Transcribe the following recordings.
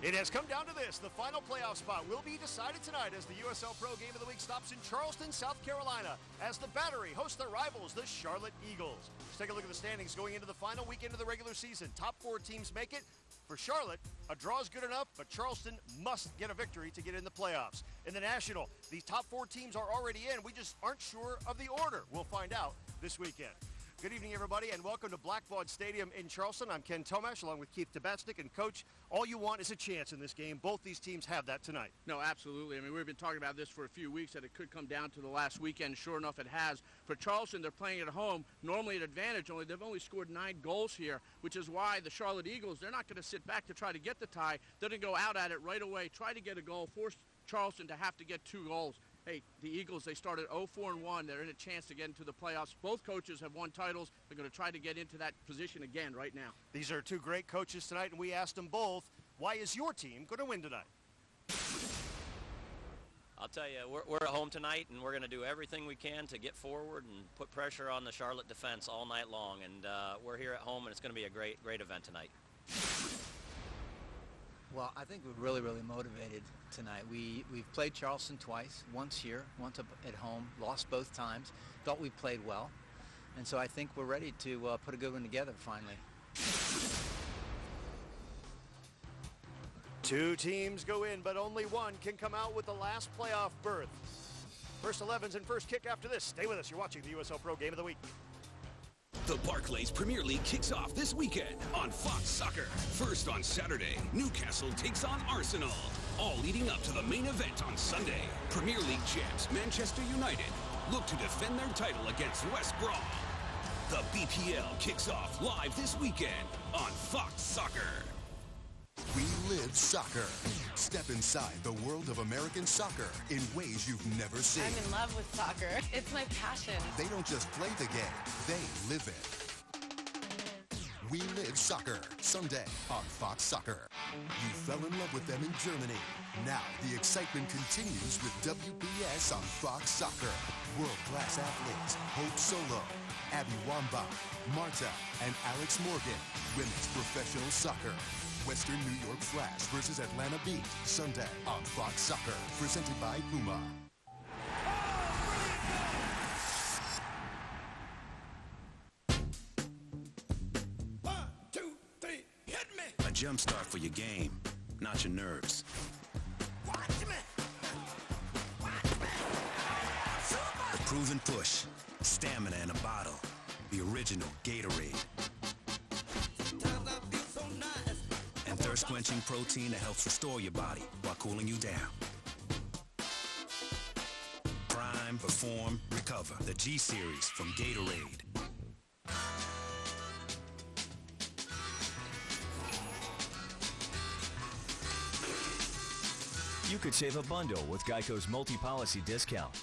It has come down to this. The final playoff spot will be decided tonight as the USL Pro Game of the Week stops in Charleston, South Carolina, as the Battery hosts their rivals, the Charlotte Eagles. Let's take a look at the standings going into the final weekend of the regular season. Top 4 teams make it. For Charlotte, a draw is good enough, but Charleston must get a victory to get in the playoffs. In the National, these top 4 teams are already in. We just aren't sure of the order. We'll find out this weekend. Good evening, everybody, and welcome to Blackbaud Stadium in Charleston. I'm Ken Tomash, along with Keith Tabatsnik. And, Coach, all you want is a chance in this game. Both these teams have that tonight. No, absolutely. I mean, we've been talking about this for a few weeks, that it could come down to the last weekend. Sure enough, it has. For Charleston, they're playing at home, normally an advantage. They've only scored 9 goals here, which is why the Charlotte Eagles, they're not going to sit back to try to get the tie. They're going to go out at it right away, try to get a goal, force Charleston to have to get 2 goals. Hey, the Eagles, they started 0-4-1. They're in a chance to get into the playoffs. Both coaches have won titles. They're going to try to get into that position again right now. These are 2 great coaches tonight, and we asked them both, why is your team going to win tonight? I'll tell you, we're at home tonight, and we're going to do everything we can to get forward and put pressure on the Charlotte defense all night long. And we're here at home, and it's going to be a great event tonight. Well, I think we're really motivated tonight. We've played Charleston twice, once here, once at home, lost both times. Thought we played well, and so I think we're ready to put a good one together finally. 2 teams go in, but only one can come out with the last playoff berth. First 11s and first kick after this. Stay with us. You're watching the USL Pro Game of the Week. The Barclays Premier League kicks off this weekend on Fox Soccer. First on Saturday, Newcastle takes on Arsenal. All leading up to the main event on Sunday. Premier League champs Manchester United look to defend their title against West Brom. The BPL kicks off live this weekend on Fox Soccer. We live soccer. Step inside the world of American soccer in ways you've never seen. I'm in love with soccer. It's my passion. They don't just play the game, they live it. We Live Soccer, Sunday on Fox Soccer. You fell in love with them in Germany. Now the excitement continues with WBS on Fox Soccer. World-class athletes Hope Solo, Abby Wamba, Marta, and Alex Morgan. Women's professional soccer. Western New York Flash versus Atlanta Beat, Sunday on Fox Soccer, presented by Puma. One, two, three, hit me! A jump start for your game, not your nerves. Watch me! Watch me! The proven push, stamina in a bottle, the original Gatorade. And thirst-quenching protein that helps restore your body while cooling you down. Prime, Perform, Recover. The G-Series from Gatorade. You could save a bundle with Geico's multi-policy discount.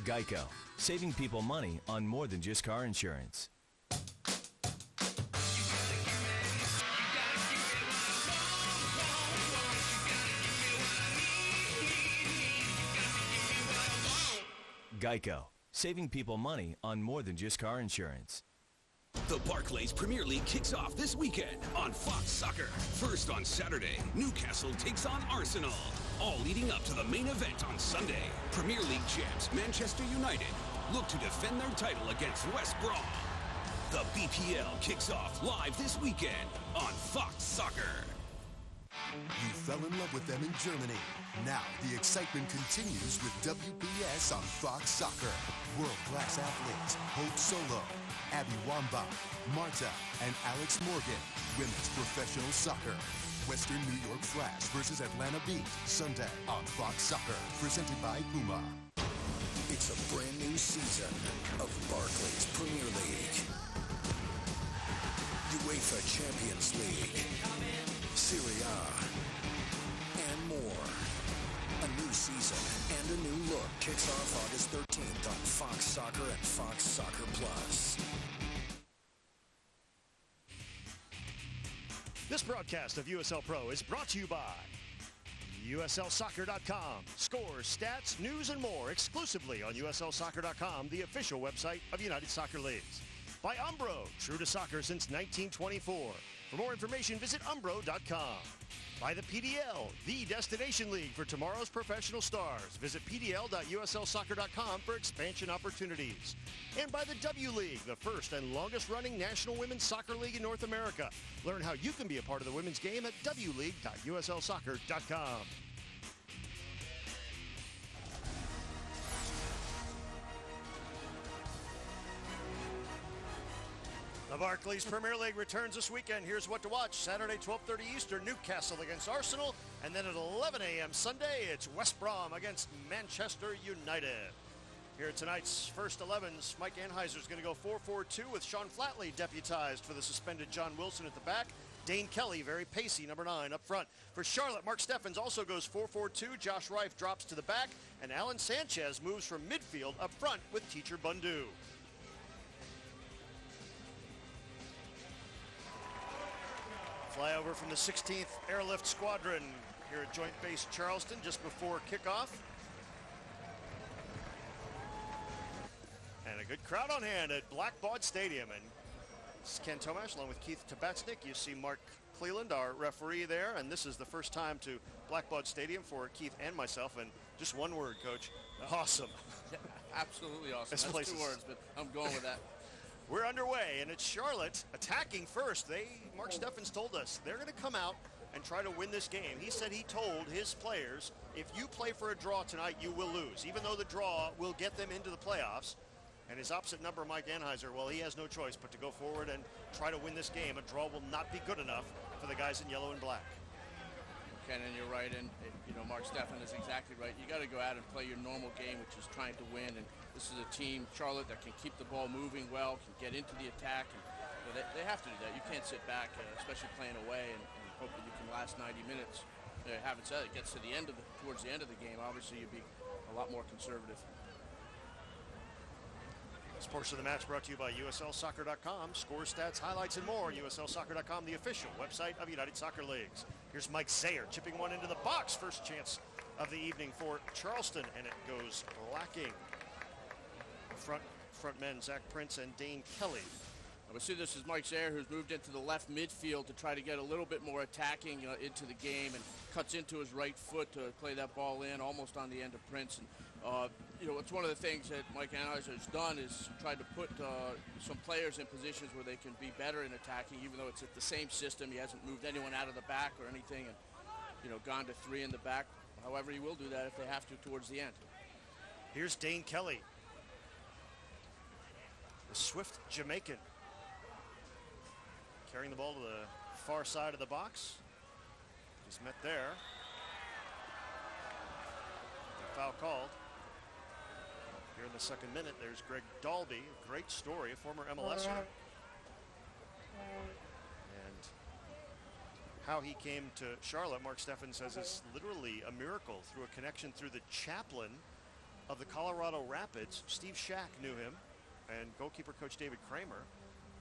Geico, saving people money on more than just car insurance. Geico, saving people money on more than just car insurance. The Barclays Premier League kicks off this weekend on Fox Soccer. First on Saturday, Newcastle takes on Arsenal. All leading up to the main event on Sunday. Premier League champs Manchester United look to defend their title against West Brom. The BPL kicks off live this weekend on Fox Soccer. You fell in love with them in Germany. Now the excitement continues with WBS on Fox Soccer. World-class athletes Hope Solo, Abby Wamba, Marta, and Alex Morgan. Women's professional soccer. Western New York Flash versus Atlanta Beat, Sunday on Fox Soccer, presented by Puma. It's a brand new season of Barclays Premier League. UEFA Champions League. Serie A, and more. A new season and a new look kicks off August 13th on Fox Soccer and Fox Soccer Plus. This broadcast of USL Pro is brought to you by USLsoccer.com. Scores, stats, news, and more exclusively on USLsoccer.com, the official website of United Soccer Leagues. By Umbro, true to soccer since 1924. For more information, visit umbro.com. By the PDL, the destination league for tomorrow's professional stars. Visit pdl.uslsoccer.com for expansion opportunities. And by the W League, the first and longest running national women's soccer league in North America. Learn how you can be a part of the women's game at wleague.uslsoccer.com. The Barclays Premier League returns this weekend. Here's what to watch. Saturday, 12:30 Eastern, Newcastle against Arsenal. And then at 11 a.m. Sunday, it's West Brom against Manchester United. Here tonight's first 11s, Mike Anheuser is going to go 4-4-2 with Sean Flatley deputized for the suspended John Wilson at the back. Dane Kelly, very pacey, number 9 up front. For Charlotte, Mark Steffens also goes 4-4-2. Josh Reif drops to the back. And Alan Sanchez moves from midfield up front with Teacher Bundu. Flyover from the 16th Airlift Squadron here at Joint Base Charleston just before kickoff. And a good crowd on hand at Blackbaud Stadium. And this is Ken Tomash along with Keith Tabatsnik. You see Mark Cleland, our referee there. And this is the first time to Blackbaud Stadium for Keith and myself. And just one word, Coach, awesome. Yeah, absolutely awesome. That's 2 words, but I'm going with that. We're underway, and it's Charlotte attacking first. Mark Steffens told us they're going to come out and try to win this game. He said he told his players, if you play for a draw tonight, you will lose, even though the draw will get them into the playoffs. And his opposite number, Mike Anheuser, well, he has no choice but to go forward and try to win this game. A draw will not be good enough for the guys in yellow and black. Ken, and you're right, and Mark Steffens is exactly right. You got to go out and play your normal game, which is trying to win. And this is a team, Charlotte, that can keep the ball moving well, can get into the attack. And they have to do that. You can't sit back, especially playing away, and hope that you can last 90 minutes. Having said it, gets to the end towards the end of the game, obviously you'd be a lot more conservative. This portion of the match brought to you by USLsoccer.com. Scores, stats, highlights, and more. USLsoccer.com, the official website of United Soccer Leagues. Here's Mike Zayer chipping one into the box. First chance of the evening for Charleston, and it goes lacking. Front men, Zach Prince and Dane Kelly. We see this is Mike Zayer, who's moved into the left midfield to try to get a little bit more attacking into the game, and cuts into his right foot to play that ball in almost on the end of Prince. And it's one of the things that Mike Anheuser has done is tried to put some players in positions where they can be better in attacking, even though it's at the same system. He hasn't moved anyone out of the back or anything, and gone to 3 in the back. However, he will do that if they have to towards the end. Here's Dane Kelly, the swift Jamaican, carrying the ball to the far side of the box. He's met there. Foul called. Here in the second minute, there's Greg Dalby, a great story, a former MLSer. And how he came to Charlotte, Mark Steffens says, is literally a miracle through a connection through the chaplain of the Colorado Rapids. Steve Shack knew him, and goalkeeper coach David Kramer.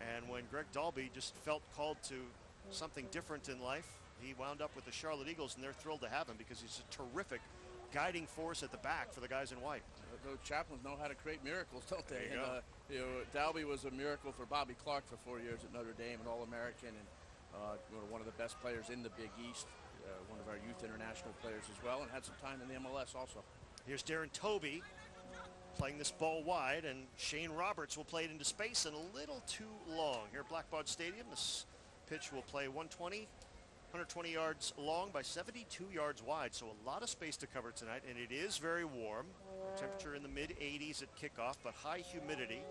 And when Greg Dalby just felt called to something different in life, he wound up with the Charlotte Eagles, and they're thrilled to have him because he's a terrific guiding force at the back for the guys in white. Those chaplains know how to create miracles, don't they? There you go. Dalby was a miracle for Bobby Clark for 4 years at Notre Dame, an All-American, and one of the best players in the Big East, one of our youth international players as well, and had some time in the MLS also. Here's Darren Toby playing this ball wide, and Shane Roberts will play it into space and a little too long. Here at Blackbaud Stadium, this pitch will play 120 yards long by 72 yards wide, so a lot of space to cover tonight, and it is very warm. Temperature in the mid-80s at kickoff, but high humidity.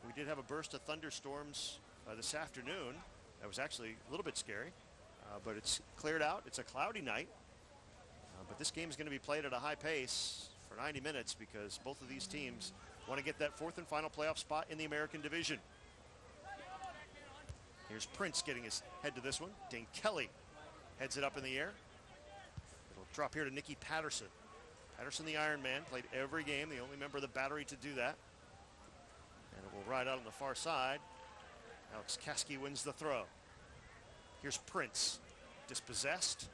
We did have a burst of thunderstorms this afternoon. That was actually a little bit scary, but it's cleared out. It's a cloudy night, but this game is going to be played at a high pace for 90 minutes because both of these teams want to get that 4th and final playoff spot in the American Division. Here's Prince getting his head to this one. Dane Kelly heads it up in the air. It'll drop here to Nicky Patterson. Patterson, the Iron Man, played every game, the only member of the battery to do that. And it will ride out on the far side. Alex Kasky wins the throw. Here's Prince, dispossessed.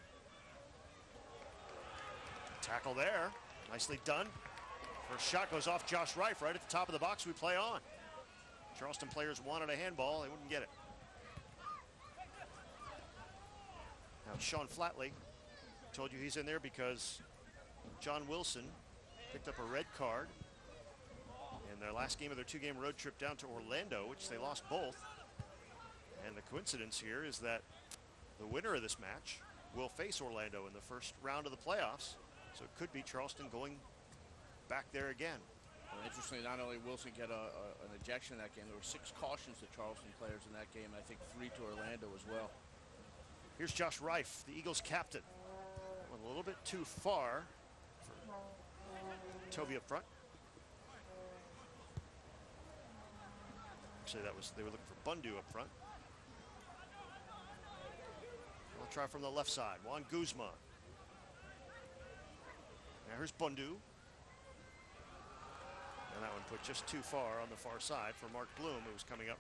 Tackle there, nicely done. First shot goes off Josh Reif right at the top of the box. We play on. Charleston players wanted a handball, they wouldn't get it. Now Sean Flatley told you he's in there because John Wilson picked up a red card in their last game of their 2-game road trip down to Orlando, which they lost both. And the coincidence here is that the winner of this match will face Orlando in the first round of the playoffs. So it could be Charleston going back there again. Well, interestingly, not only Wilson get an ejection in that game, there were 6 cautions to Charleston players in that game. I think 3 to Orlando as well. Here's Josh Reif, the Eagles captain. Went a little bit too far for Toby up front. Actually, they were looking for Bundu up front. I'll try from the left side. Juan Guzman. Now here's Bundu. And that one put just too far on the far side for Mark Bloom, who was coming up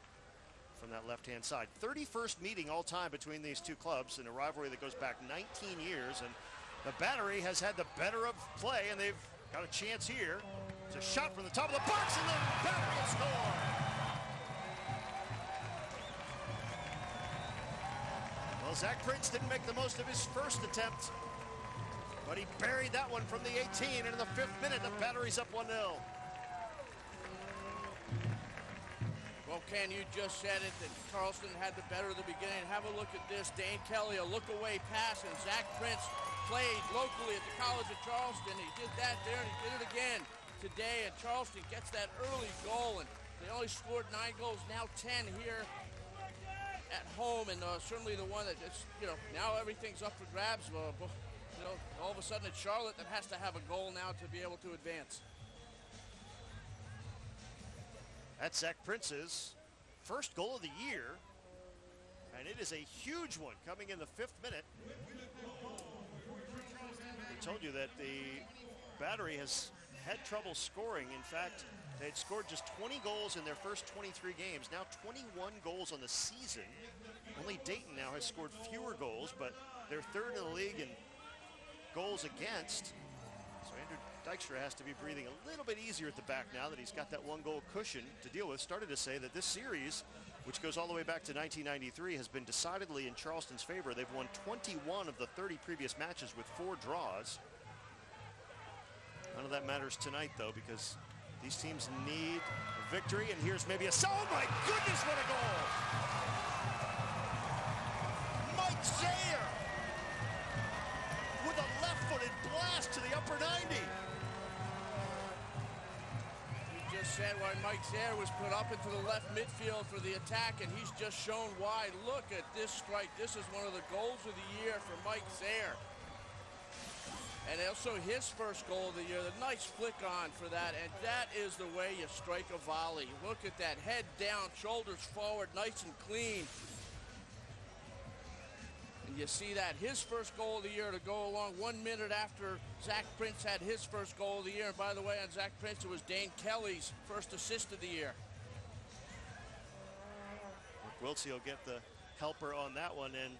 from that left-hand side. 31st meeting all time between these two clubs in a rivalry that goes back 19 years. And the Battery has had the better of play, and they've got a chance here. It's a shot from the top of the box, and the Battery will score. Well, Zach Prince didn't make the most of his first attempt, but he buried that one from the 18, and in the 5th minute, the Battery's up 1-0. Well, Ken, you just said it, that Charleston had the better of the beginning. Have a look at this. Dane Kelly, a look-away pass, and Zach Prince played locally at the College of Charleston. He did that there, and he did it again today, and Charleston gets that early goal, and they only scored 9 goals, now 10 here at home, and certainly the one that it's, now everything's up for grabs. All of a sudden it's Charlotte that has to have a goal now to be able to advance. That's Zach Prince's first goal of the year, and it is a huge one coming in the 5th minute. We told you that the Battery has had trouble scoring. In fact, they had scored just 20 goals in their first 23 games, now 21 goals on the season. Only Dayton now has scored fewer goals, but they're 3rd in the league in goals against. So Andrew Dykstra has to be breathing a little bit easier at the back now that he's got that 1-goal cushion to deal with. Started to say that this series, which goes all the way back to 1993, has been decidedly in Charleston's favor. They've won 21 of the 30 previous matches with 4 draws. None of that matters tonight, though, because these teams need a victory, and here's maybe a... Oh, my goodness, what a goal! Mike Zayer with a left-footed blast to the upper 90. You just said why Mike Zayer was put up into the left midfield for the attack, and he's just shown why. Look at this strike. This is one of the goals of the year for Mike Zayer. And also his first goal of the year, the nice flick on for that, and that is the way you strike a volley. Look at that, head down, shoulders forward, nice and clean. And you see that, his first goal of the year to go along 1 minute after Zach Prince had his first goal of the year. And by the way, on Zach Prince, it was Dane Kelly's first assist of the year. Wiltsey will get the helper on that one, and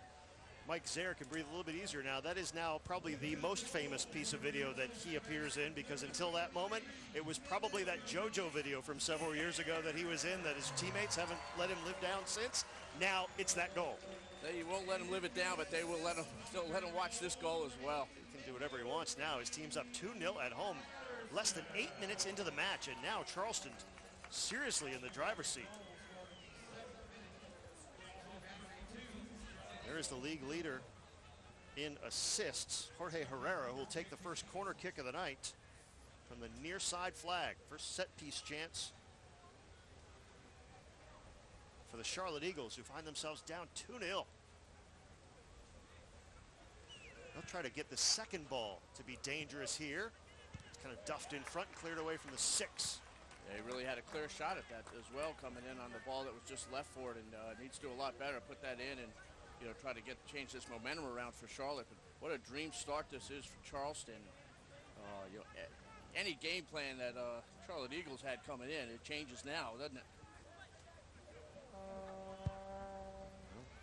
Mike Zayer can breathe a little bit easier now. That is now probably the most famous piece of video that he appears in, because until that moment, it was probably that JoJo video from several years ago that he was in that his teammates haven't let him live down since. Now it's that goal. They won't let him live it down, but they will still let him watch this goal as well. He can do whatever he wants now. His team's up 2-0 at home, less than 8 minutes into the match, and now Charleston seriously in the driver's seat. There is the league leader in assists, Jorge Herrera, who will take the first corner kick of the night from the near side flag. First set piece chance for the Charlotte Eagles, who find themselves down 2-0. They'll try to get the second ball to be dangerous here. It's kind of duffed in front, cleared away from the 6. They really had a clear shot at that as well, coming in on the ball that was just left for it, and needs to do a lot better, put that in and try to change this momentum around for Charlotte. But what a dream start this is for Charleston. Any game plan that Charlotte Eagles had coming in, it changes now, doesn't it?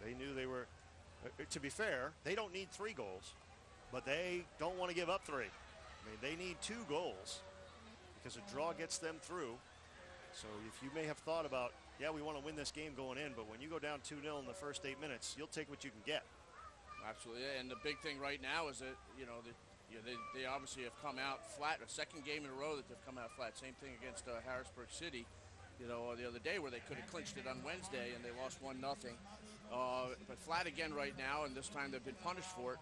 They knew they were, to be fair, they don't need 3 goals, but they don't want to give up 3. I mean, they need 2 goals because a draw gets them through. So if you may have thought about, yeah, we want to win this game going in, but when you go down 2-0 in the first 8 minutes, you'll take what you can get. Absolutely, and the big thing right now is that, they obviously have come out flat. A second game in a row that they've come out flat. Same thing against Harrisburg City, the other day, where they could have clinched it on Wednesday and they lost 1-0. But flat again right now, and this time they've been punished for it.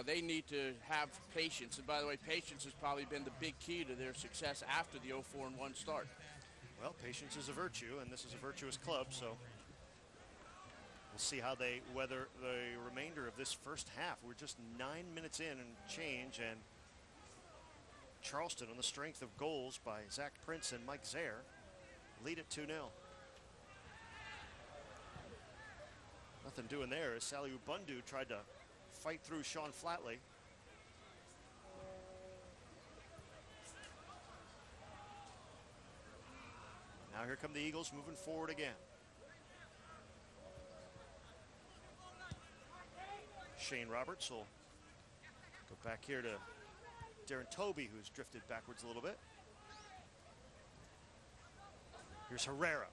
They need to have patience. And by the way, patience has probably been the big key to their success after the 0-4-1 start. Well, patience is a virtue, and this is a virtuous club, so we'll see how they weather the remainder of this first half. We're just 9 minutes in and change, and Charleston, on the strength of goals by Zach Prince and Mike Zaire, lead at 2-0. Nothing doing there as Saliu Bundu tried to fight through Sean Flatley. Now here come the Eagles moving forward again. Shane Roberts will go back here to Darren Toby, who's drifted backwards a little bit. Here's Herrera.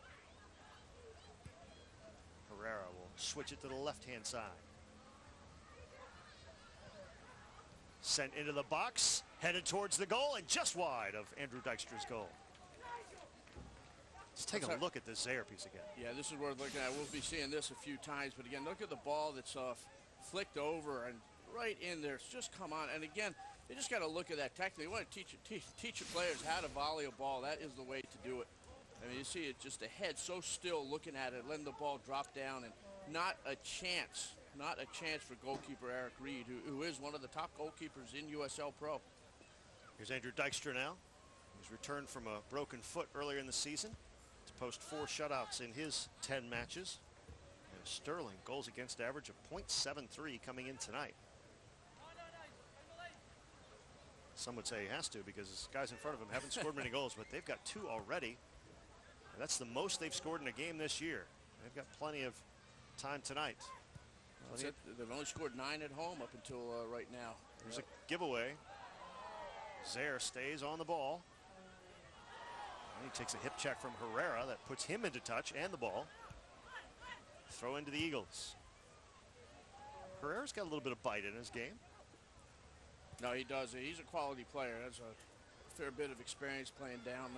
Herrera will switch it to the left-hand side. Sent into the box, headed towards the goal, and just wide of Andrew Dykstra's goal. Let's take a look at this Zaire piece again. Yeah, this is worth looking at. We'll be seeing this a few times, but again, look at the ball that's flicked over and right in there. It's just come on, and again, you just got to look at that technically. You want to teach your players how to volley a ball. That is the way to do it. I mean, you see it just the head so still looking at it, letting the ball drop down, and not a chance for goalkeeper Eric Reed, who is one of the top goalkeepers in USL Pro. Here's Andrew Dykstra now. He's returned from a broken foot earlier in the season to post 4 shutouts in his 10 matches. And Sterling, goals against average of .73 coming in tonight. Some would say he has to because guys in front of him haven't scored many goals, but they've got 2 already. And that's the most they've scored in a game this year. They've got plenty of time tonight. They've only scored 9 at home up until right now. There's a giveaway. Zaire stays on the ball. And he takes a hip check from Herrera that puts him into touch and the ball. Throw into the Eagles. Herrera's got a little bit of bite in his game. No, he does. He's a quality player. Has a fair bit of experience playing down,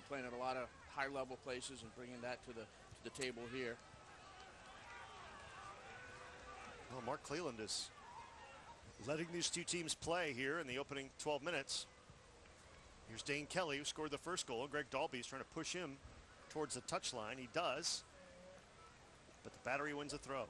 playing at a lot of high-level places and bringing that to the table here. Well, Mark Cleland is letting these 2 teams play here in the opening 12 minutes. Here's Dane Kelly, who scored the first goal. Greg Dalby's trying to push him towards the touchline. He does, but the Battery wins a throw.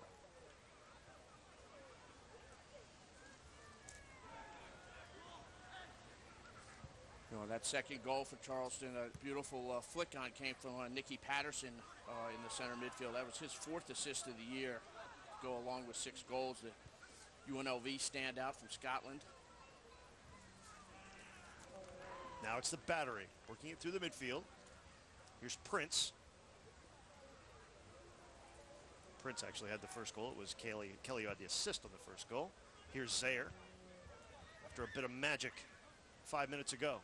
That second goal for Charleston, a beautiful flick on came from Nicky Patterson in the center midfield. That was his 4th assist of the year, to go along with 6 goals. The UNLV standout from Scotland. Now it's the Battery working it through the midfield. Here's Prince. Prince actually had the first goal. It was Kelly who had the assist on the first goal. Here's Zaire after a bit of magic 5 minutes ago.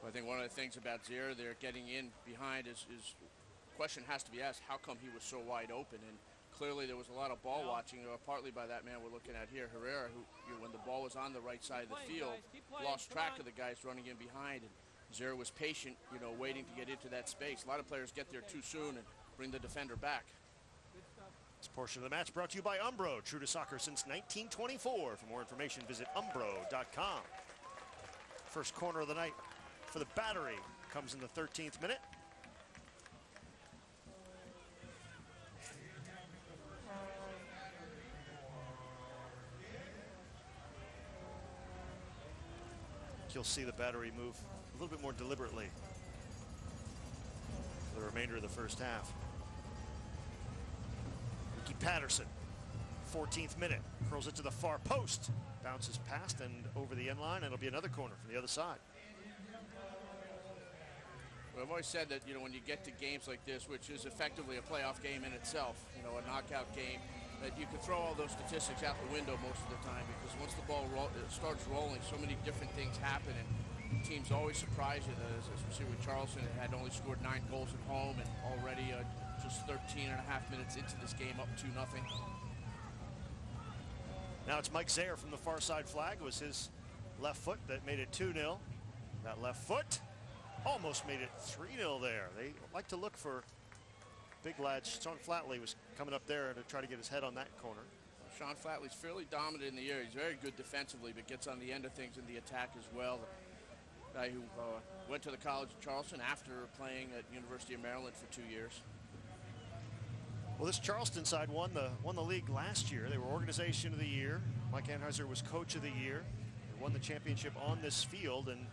I think one of the things about Zaire, they're getting in behind is question has to be asked, how come he was so wide open? And clearly there was a lot of ball watching, partly by that man we're looking at here, Herrera, who when the ball was on the right side of the field, lost track of the guys running in behind, and Zaire was patient, waiting to get into that space. A lot of players get there too soon and bring the defender back. This portion of the match brought to you by Umbro, true to soccer since 1924. For more information, visit umbro.com. First corner of the night for the Battery comes in the 13th minute. You'll see the Battery move a little bit more deliberately for the remainder of the first half. Nicky Patterson, 14th minute, curls it to the far post, bounces past and over the end line, and it'll be another corner from the other side. Well, I've always said that, when you get to games like this, which is effectively a playoff game in itself, a knockout game, that you can throw all those statistics out the window most of the time, because once the ball starts rolling, so many different things happen, and teams always surprise you. As we see with Charleston, it had only scored 9 goals at home and already just 13 and a half minutes into this game, up 2-0. Now it's Mike Zaire from the far side flag. It was his left foot that made it 2-0. That left foot almost made it 3-0 there. They like to look for big lads. Sean Flatley was coming up there to try to get his head on that corner. Sean Flatley's fairly dominant in the air. He's very good defensively, but gets on the end of things in the attack as well. The guy who went to the College of Charleston after playing at University of Maryland for 2 years. Well, this Charleston side won the league last year. They were Organization of the Year. Mike Anheuser was Coach of the Year. They won the championship on this field, and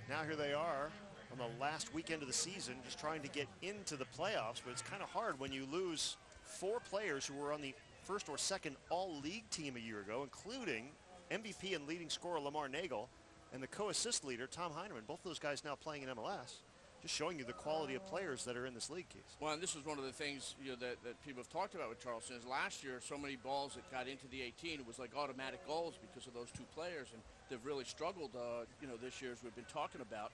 now here they are on the last weekend of the season, just trying to get into the playoffs. But it's kind of hard when you lose 4 players who were on the first or second all-league team a year ago, including MVP and leading scorer Lamar Nagel and the co-assist leader Tom Heineman. Both those guys now playing in MLS. Just showing you the quality of players that are in this league, Keith. Well, and this is one of the things that people have talked about with Charleston is last year so many balls that got into the 18, it was like automatic goals because of those 2 players, and they've really struggled, this year as we've been talking about.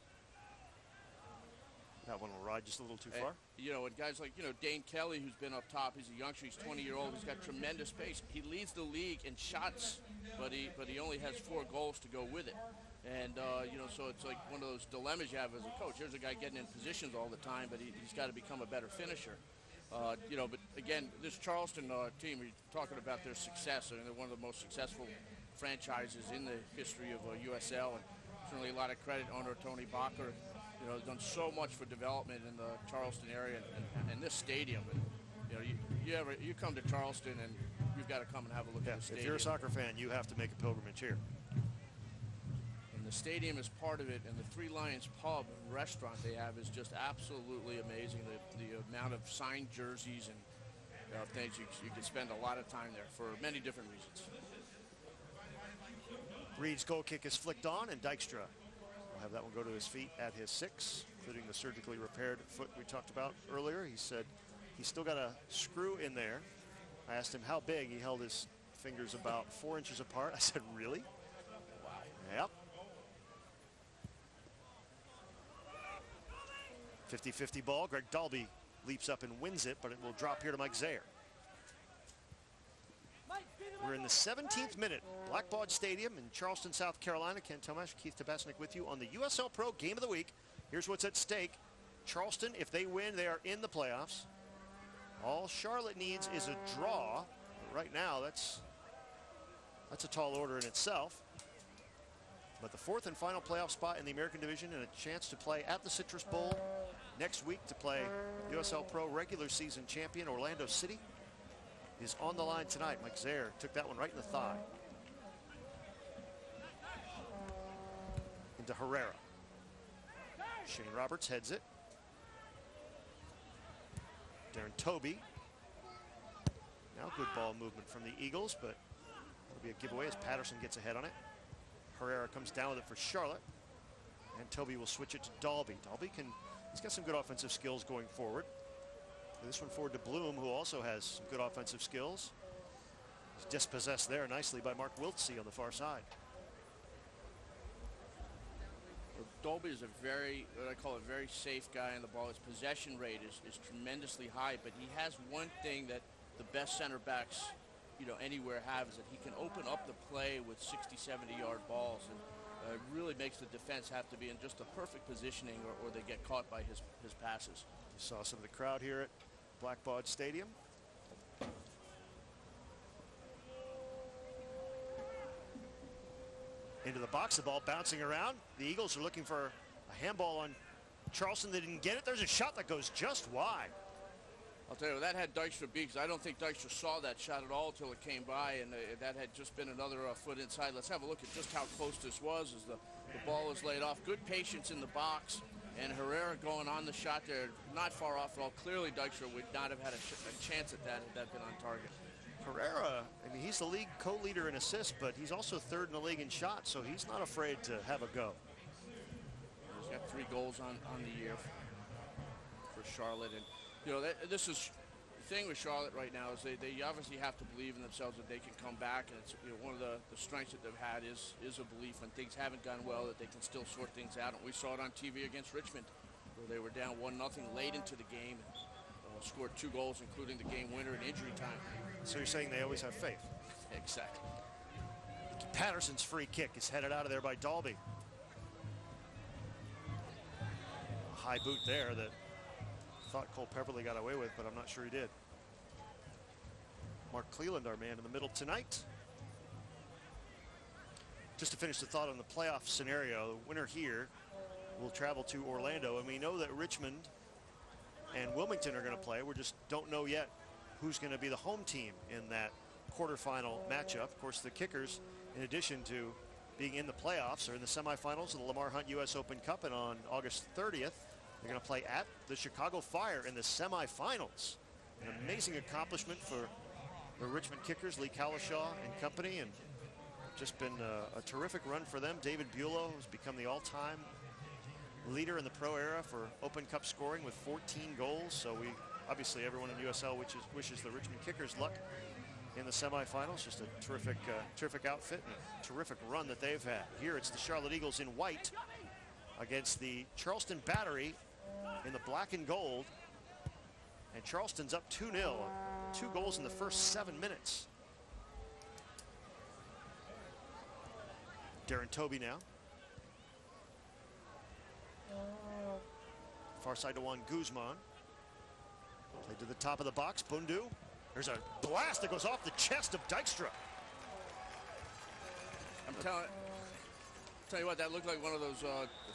That one will ride just a little too far. And guys like, Dane Kelly, who's been up top, he's a youngster, he's 20-year-old, he's got tremendous pace. He leads the league in shots, but he only has 4 goals to go with it. And, so it's like one of those dilemmas you have as a coach. Here's a guy getting in positions all the time, but he's got to become a better finisher. But again, this Charleston team, we're talking about their success. I mean, they're one of the most successful franchises in the history of USL, and certainly a lot of credit owner Tony Bacher. Has done so much for development in the Charleston area and this stadium. And, you come to Charleston and you've got to come and have a look at the stadium. If you're a soccer fan, you have to make a pilgrimage here. And the stadium is part of it, and the Three Lions pub and restaurant they have is just absolutely amazing. The amount of signed jerseys and things, you can spend a lot of time there for many different reasons. Reed's goal kick is flicked on, and Dykstra will have that one go to his feet at his 6, including the surgically repaired foot we talked about earlier. He said he's still got a screw in there. I asked him how big. He held his fingers about 4 inches apart. I said, really? Wow. Yep. 50-50 ball. Greg Dalby leaps up and wins it, but it will drop here to Mike Zaire. We're in the 17th minute. Blackbaud Stadium in Charleston, South Carolina. Ken Tomash, Keith Tabasnik with you on the USL Pro Game of the Week. Here's what's at stake. Charleston, if they win, they are in the playoffs. All Charlotte needs is a draw. But right now, that's a tall order in itself. But the 4th and final playoff spot in the American Division and a chance to play at the Citrus Bowl next week to play USL Pro regular season champion Orlando City is on the line tonight. Mike Zaire took that one right in the thigh. Into Herrera. Shane Roberts heads it. Darren Toby. Now good ball movement from the Eagles, but that'll be a giveaway as Patterson gets ahead on it. Herrera comes down with it for Charlotte. And Toby will switch it to Dalby. Dalby he's got some good offensive skills going forward. This one forward to Bloom, who also has some good offensive skills. He's dispossessed there nicely by Mark Wiltsey on the far side. Well, Dolby is what I call a very safe guy on the ball. His possession rate is tremendously high, but he has one thing that the best center backs, anywhere have, is that he can open up the play with 60, 70-yard balls, and it really makes the defense have to be in just the perfect positioning or they get caught by his passes. You saw some of the crowd here at Blackbaud Stadium. Into the box, the ball bouncing around. The Eagles are looking for a handball on Charleston. They didn't get it. There's a shot that goes just wide. I'll tell you, that had Dykstra beat, because I don't think Dykstra saw that shot at all until it came by, and that had just been another foot inside. Let's have a look at just how close this was as the ball was laid off. Good patience in the box, and Herrera going on the shot there, not far off at all. Clearly, Dykstra would not have had a chance at that had that been on target. Herrera, he's the league co-leader in assists, but he's also 3rd in the league in shots, so he's not afraid to have a go. He's got 3 goals on the year for Charlotte, and this is the thing with Charlotte right now is they obviously have to believe in themselves that they can come back, and it's one of the strengths that they've had is a belief when things haven't gone well that they can still sort things out. And we saw it on TV against Richmond, where they were down 1-0 late into the game. scored 2 goals, including the game winner in injury time. So you're saying they always have faith? Exactly. Patterson's free kick is headed out of there by Dalby. A high boot there that thought Cole Peverly got away with, but I'm not sure he did. Mark Cleland, our man in the middle tonight. Just to finish the thought on the playoff scenario, the winner here will travel to Orlando, and we know that Richmond and Wilmington are going to play. We just don't know yet who's going to be the home team in that quarterfinal matchup. Of course, the Kickers, in addition to being in the playoffs, are in the semifinals of the Lamar Hunt U.S. Open Cup, and on August 30th, they're going to play at the Chicago Fire in the semifinals. An amazing accomplishment for the Richmond Kickers, Lee Cowlishaw and company, and just been a terrific run for them. David Buelow has become the all-time leader in the pro era for Open Cup scoring with 14 goals. So we, obviously everyone in USL wishes the Richmond Kickers luck in the semifinals. Just a terrific outfit and a terrific run that they've had. Here it's the Charlotte Eagles in white against the Charleston Battery in the black and gold. And Charleston's up 2-0, 2 goals in the first 7 minutes. Darren Toby now. Far side to Juan Guzman. Played to the top of the box, Bundu. There's a blast that goes off the chest of Dykstra. I'm tell you what, that looked like one of those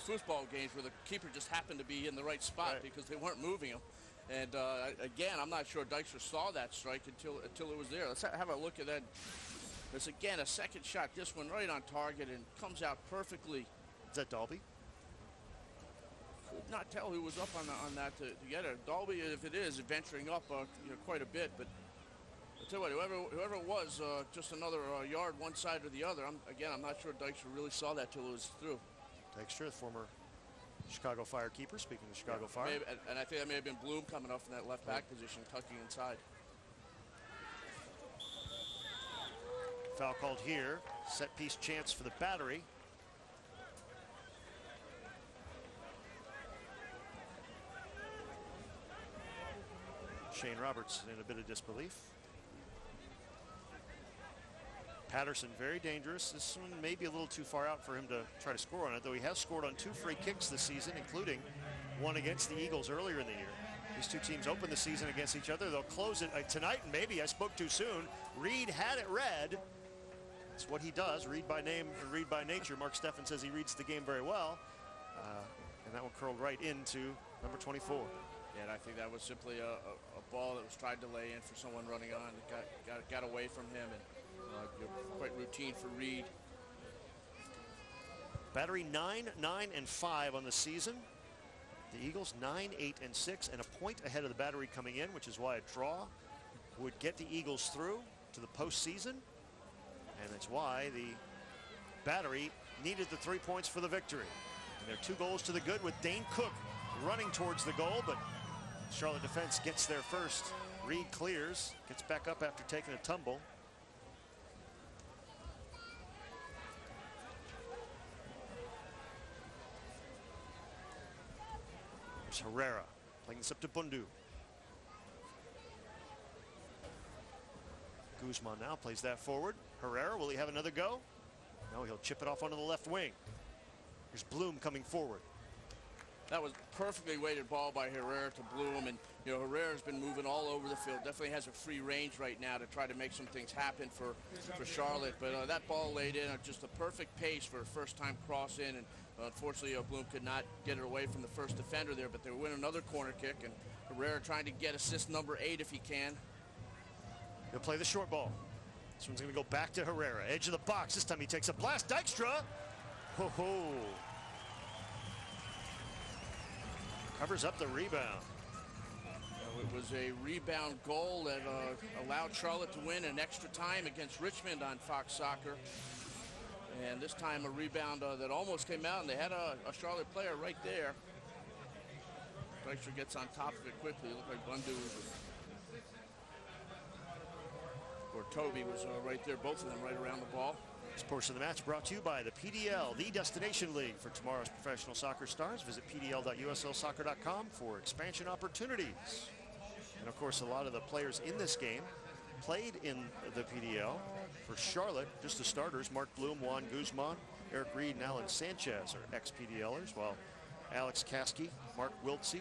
football games where the keeper just happened to be in the right spot because they weren't moving him. And again, I'm not sure Dykstra saw that strike until it was there. Let's have a look at that. There's again a second shot. This one right on target and comes out perfectly. Is that Dalby? Could not tell who was up on that to get it. Dalby, if it is, venturing up quite a bit. But I'll tell you what, whoever it was, just another yard one side or the other. I'm not sure Dykstra really saw that till it was through. Dykstra, the former Chicago Fire keeper, speaking of Chicago Fire. Maybe, and I think that may have been Bloom coming off in that left back position, tucking inside. Foul called here. Set piece chance for the Battery. Shane Roberts in a bit of disbelief. Patterson very dangerous. This one may be a little too far out for him to try to score on it, though he has scored on 2 free kicks this season, including one against the Eagles earlier in the year. These two teams open the season against each other. They'll close it tonight, and maybe I spoke too soon. Reed had it read. It's what he does, read by name and read by nature. Mark Steffen says he reads the game very well. And that one curled right into number 24. Yeah, and I think that was simply a ball that was tried to lay in for someone running on. It got away from him, and quite routine for Reed. Battery 9-9-5 on the season. The Eagles 9-8-6, and a point ahead of the Battery coming in, which is why a draw would get the Eagles through to the postseason. And that's why the Battery needed the 3 points for the victory. And they're 2 goals to the good with Dane Cook running towards the goal, but Charlotte defense gets there first. Reed clears, gets back up after taking a tumble. There's Herrera playing this up to Bundu. Guzman now plays that forward. Herrera, will he have another go? No, he'll chip it off onto the left wing. Here's Bloom coming forward. That was perfectly weighted ball by Herrera to Bloom, and Herrera's been moving all over the field. Definitely has a free range right now to try to make some things happen for Charlotte. But that ball laid in at just a perfect pace for a first-time cross in, and unfortunately Bloom could not get it away from the first defender there. But they win another corner kick, and Herrera trying to get assist number 8 if he can. He'll play the short ball. This one's going to go back to Herrera. Edge of the box. This time he takes a blast. Dykstra. Ho-ho. Covers up the rebound. It was a rebound goal that allowed Charlotte to win in extra time against Richmond on Fox Soccer. And this time a rebound that almost came out, and they had a Charlotte player right there. Dykstra gets on top of it quickly. It looked like Bundu or Toby was right there, both of them right around the ball. This portion of the match brought to you by the PDL, the Destination League for tomorrow's professional soccer stars. Visit pdl.uslsoccer.com for expansion opportunities. And of course, a lot of the players in this game played in the PDL. For Charlotte, just the starters, Mark Bloom, Juan Guzman, Eric Reed, and Alan Sanchez are ex-PDLers, while Alex Kasky, Mark Wiltsey,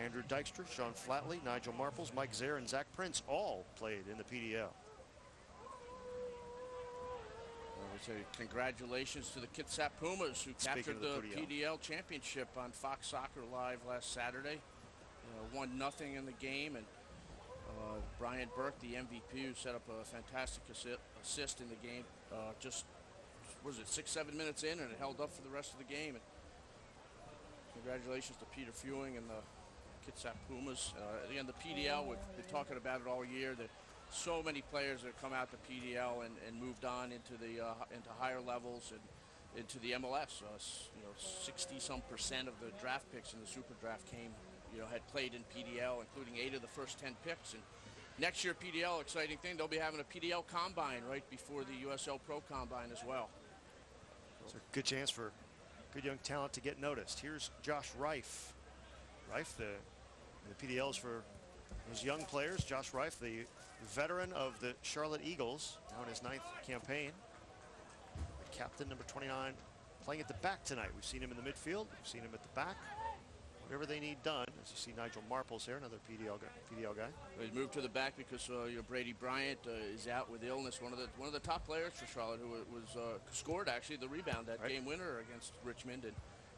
Andrew Dykstra, Sean Flatley, Nigel Marples, Mike Zaire, and Zach Prince all played in the PDL. So congratulations to the Kitsap Pumas, who captured the PDL championship on Fox Soccer Live last Saturday. 1-0 in the game, and Brian Burke, the MVP, who set up a fantastic assist in the game, just, was it 6-7 minutes in, and it held up for the rest of the game. And congratulations to Peter Fewing and the Kitsap Pumas. Again, the PDL, we've been talking about it all year. That so many players that have come out to PDL and moved on into the into higher levels and into the MLS. 60-some% of the draft picks in the Super Draft came, had played in PDL, including 8 of the first 10 picks. And next year, PDL, exciting thing, they'll be having a PDL combine right before the USL Pro combine as well. It's a good chance for good young talent to get noticed. Here's Josh Reif. Reif, the PDLs for those young players. Josh Reif, the veteran of the Charlotte Eagles, now in his 9th campaign. The captain, number 29, playing at the back tonight. We've seen him in the midfield. We've seen him at the back. Whatever they need done. As you see Nigel Marples here, another PDL guy. He's moved to the back because Brady Bryant is out with illness. One of the top players for Charlotte, who was scored actually the rebound, that game winner against Richmond, and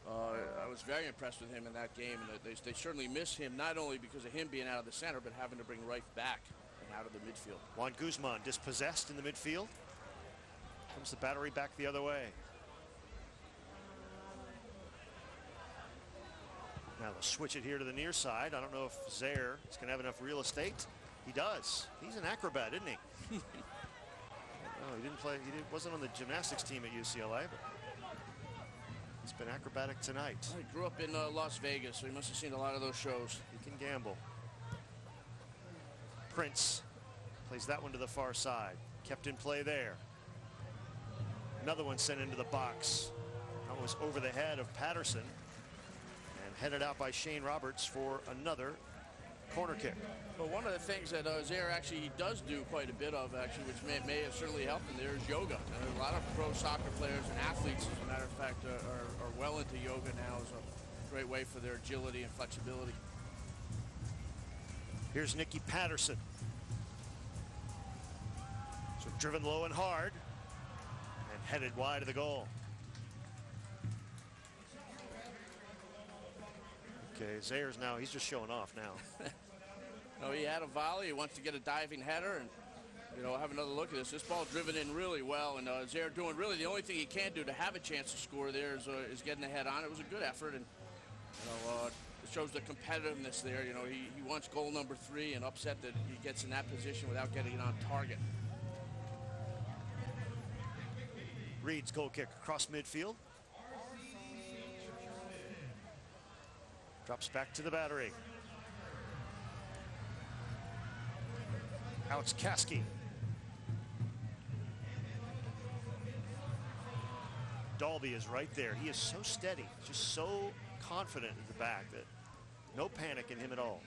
I was very impressed with him in that game. And they certainly miss him, not only because of him being out of the center, but having to bring Reif back and out of the midfield. Juan Guzman dispossessed in the midfield. Comes the battery back the other way. Now they'll switch it here to the near side. I don't know if Zaire is going to have enough real estate. He does. He's an acrobat, isn't he? No, he didn't play. Wasn't on the gymnastics team at UCLA, but he's been acrobatic tonight. He grew up in Las Vegas, so he must have seen a lot of those shows. He can gamble. Prince plays that one to the far side. Kept in play there. Another one sent into the box. That was over the head of Patterson. Headed out by Shane Roberts for another corner kick. Well, one of the things that Zaire actually does do quite a bit of, actually, which may have certainly helped him, there is yoga. A lot of pro soccer players and athletes, as a matter of fact, are well into yoga now as a great way for their agility and flexibility. Here's Nicky Patterson. So driven low and hard and headed wide of the goal. Okay, Zaire's now, he's just showing off now. No, he had a volley. He wants to get a diving header and, have another look at this. This ball driven in really well, and Zaire doing really the only thing he can do to have a chance to score there is getting a head on. It was a good effort, and, it shows the competitiveness there. He wants goal number 3 and upset that he gets in that position without getting it on target. Reed's goal kick across midfield. Drops back to the battery. Alex Kasky. Dalby is right there. He is so steady, just so confident at the back that no panic in him at all.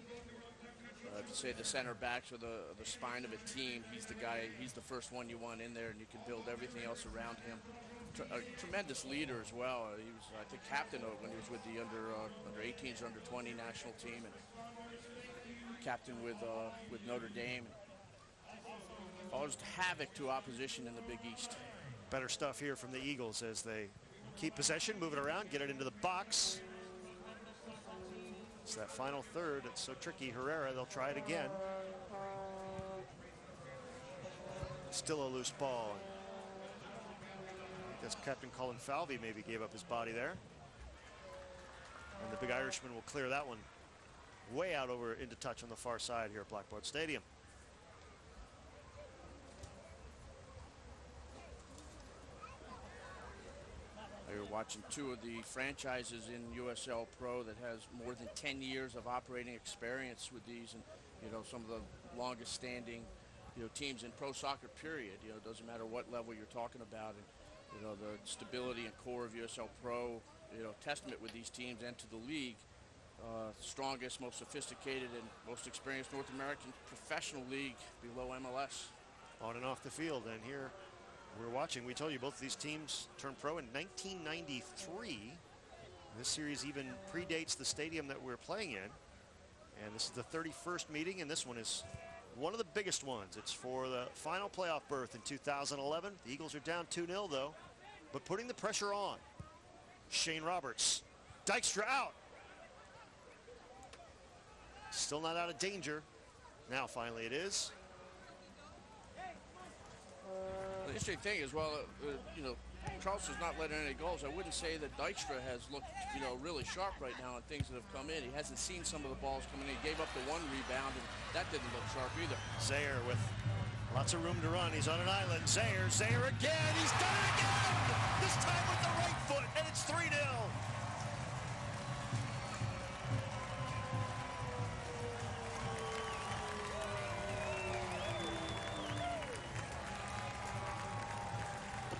If you say the center backs are the spine of a team, he's the guy, he's the first one you want in there, and you can build everything else around him. A tremendous leader as well. He was, I think, captain when he was with the under 18s, under 20 national team, and captain with Notre Dame. Caused havoc to opposition in the Big East. Better stuff here from the Eagles as they keep possession, move it around, get it into the box. It's that final third. It's so tricky. Herrera, they'll try it again. Still a loose ball. I guess Captain Colin Falvey maybe gave up his body there. And the big Irishman will clear that one way out over into touch on the far side here at Blackbaud Stadium. You're watching two of the franchises in USL Pro that has more than 10 years of operating experience with these, and some of the longest standing teams in pro soccer period. It doesn't matter what level you're talking about, and the stability and core of USL Pro, testament with these teams and to the league. strongest, most sophisticated, and most experienced North American professional league below MLS. On and off the field. And here we're watching. We told you both of these teams turned pro in 1993. This series even predates the stadium that we're playing in. And this is the 31st meeting, and this one is one of the biggest ones. It's for the final playoff berth in 2011. The Eagles are down 2-0, though, but putting the pressure on. Shane Roberts. Dykstra out. Still not out of danger. Now, finally, it is. The interesting thing is, well, you know, Charleston's not letting any goals. I wouldn't say that Dykstra has looked, you know, really sharp right now on things that have come in. He hasn't seen some of the balls coming in. He gave up the one rebound, and that didn't look sharp either. Zaire with lots of room to run. He's on an island. Zaire again. He's done it again. This time with the right foot, and it's 3-0.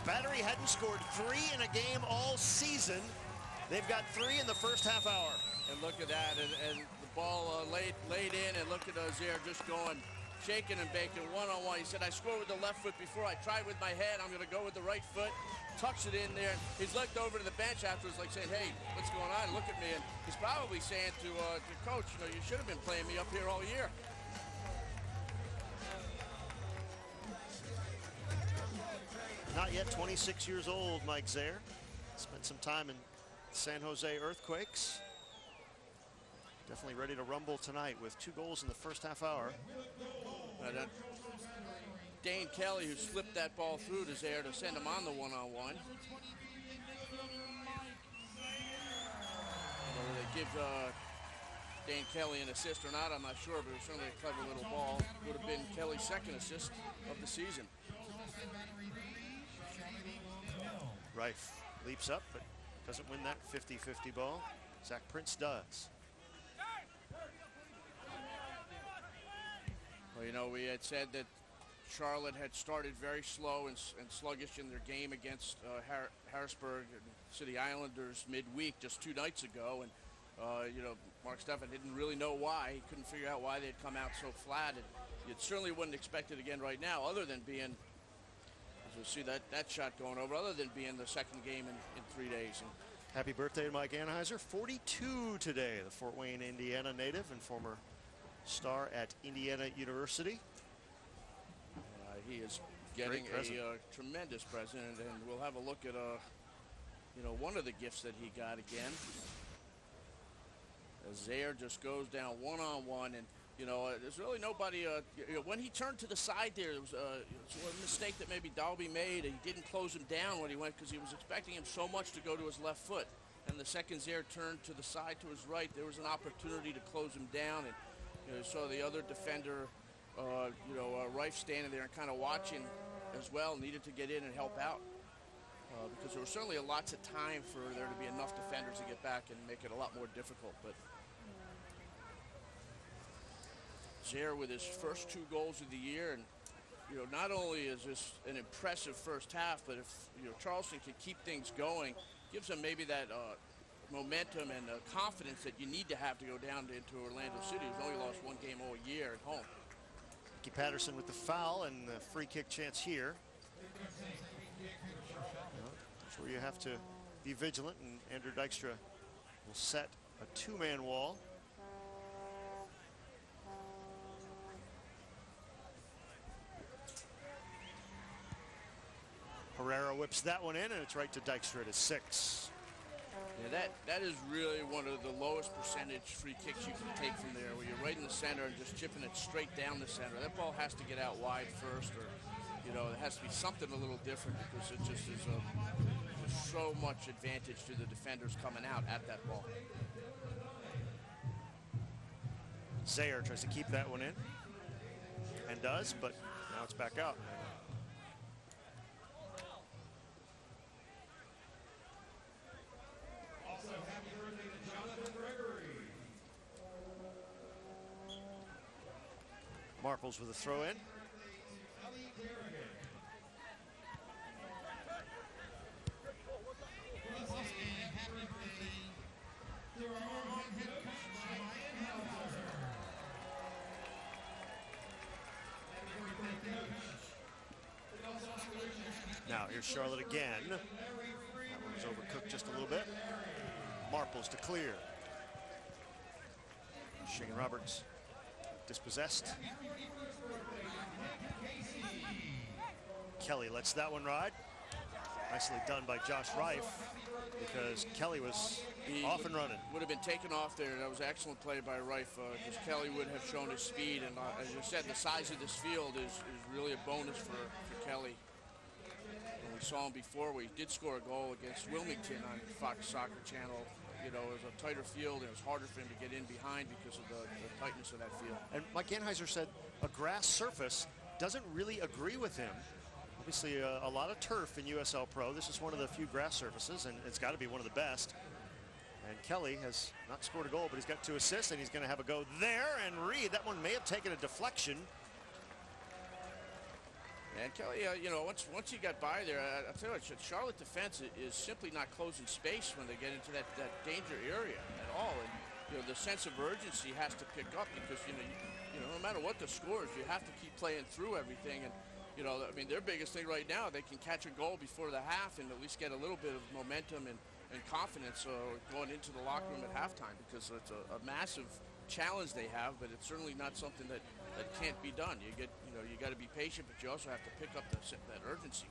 Battery hadn't scored 3 in a game all season. They've got 3 in the first half hour. And look at that, and the ball laid in, and look at Zaire just going, shaking and baking, one-on-one. He said, I scored with the left foot before. I tried with my head. I'm going to go with the right foot. Tucks it in there. He's looked over to the bench afterwards like saying, hey, what's going on? Look at me. And he's probably saying to coach, you know, you should have been playing me up here all year. Not yet 26 years old, Mike Zaire. Spent some time in San Jose Earthquakes. Definitely ready to rumble tonight with 2 goals in the first half hour. Dane Kelly, who slipped that ball through to Zaire to send him on the one-on-one. Whether they give Dane Kelly an assist or not, I'm not sure, but it was certainly a clever little ball. Would have been Kelly's second assist of the season. Reif leaps up, but doesn't win that 50-50 ball. Zach Prince does. Well, you know, we had said that Charlotte had started very slow and sluggish in their game against Harrisburg and City Islanders midweek just 2 nights ago. And, you know, Mark Steffen didn't really know why. He couldn't figure out why they'd come out so flat. And you certainly wouldn't expect it again right now, other than being, as you'll see that shot going over, other than being the second game in 3 days. And happy birthday to Mike Anheuser, 42 today, the Fort Wayne, Indiana native and former star at Indiana University. He is getting a tremendous present, and we'll have a look at you know, one of the gifts that he got again. As Zaire just goes down one-on-one, and you know, there's really nobody. You know, when he turned to the side there was a mistake that maybe Dalby made. He didn't close him down when he went because he was expecting him so much to go to his left foot. And the second Zaire turned to the side to his right, there was an opportunity to close him down, and you know, saw the other defender. You know, Reif standing there and kind of watching as well, needed to get in and help out because there was certainly lots of time for there to be enough defenders to get back and make it a lot more difficult. But Zaire with his first 2 goals of the year, and you know, not only is this an impressive first half, but if you know Charleston can keep things going, gives them maybe that momentum and confidence that you need to have to go down into Orlando City, who's only lost 1 game all year at home. Patterson with the foul and the free kick chance here. That's where you have to be vigilant, and Andrew Dykstra will set a 2-man wall. Herrera whips that one in, and it's right to Dykstra to 6. Yeah, that is really one of the lowest percentage free kicks you can take from there, where you're right in the center and just chipping it straight down the center. That ball has to get out wide first, or you know, it has to be something a little different because it just is there's so much advantage to the defenders coming out at that ball. Zaire tries to keep that one in, and does, but now it's back out. Marples with a throw in. Now here's Charlotte again. That one was overcooked just a little bit. Marples to clear. Shane Roberts dispossessed. Kelly lets that one ride. Nicely done by Josh Reif, because Kelly was off and running. Would have been taken off there. That was excellent play by Reif, because Kelly would have shown his speed. And as you said, the size of this field is really a bonus for Kelly. When we saw him before, we did score a goal against Wilmington on Fox Soccer Channel. You know, it was a tighter field, and it was harder for him to get in behind because of the tightness of that field. And Mike Anheuser said a grass surface doesn't really agree with him. Obviously, a lot of turf in USL Pro. This is one of the few grass surfaces, and it's got to be one of the best. And Kelly has not scored a goal, but he's got 2 assists, and he's going to have a go there. And Reed, that one may have taken a deflection. And Kelly, you know, once he got by there, I'll tell you what, Charlotte defense is simply not closing space when they get into that danger area at all. And you know, the sense of urgency has to pick up, because you know, no matter what the score is, you have to keep playing through everything. And you know, I mean, their biggest thing right now, they can catch a goal before the half and at least get a little bit of momentum and confidence going into the locker room at halftime, because it's a massive challenge they have, but it's certainly not something that can't be done. You got to be patient, but you also have to pick up that urgency.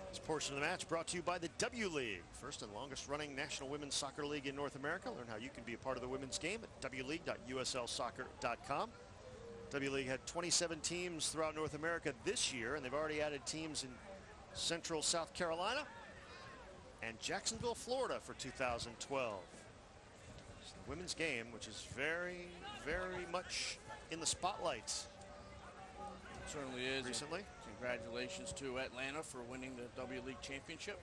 This portion of the match brought to you by the W League, first and longest running national women's soccer league in North America. Learn how you can be a part of the women's game at wleague.uslsoccer.com. W League had 27 teams throughout North America this year, and they've already added teams in Central South Carolina and Jacksonville, Florida for 2012. It's the women's game, which is very, very much in the spotlight. It certainly is. Recently. Congratulations to Atlanta for winning the W League Championship.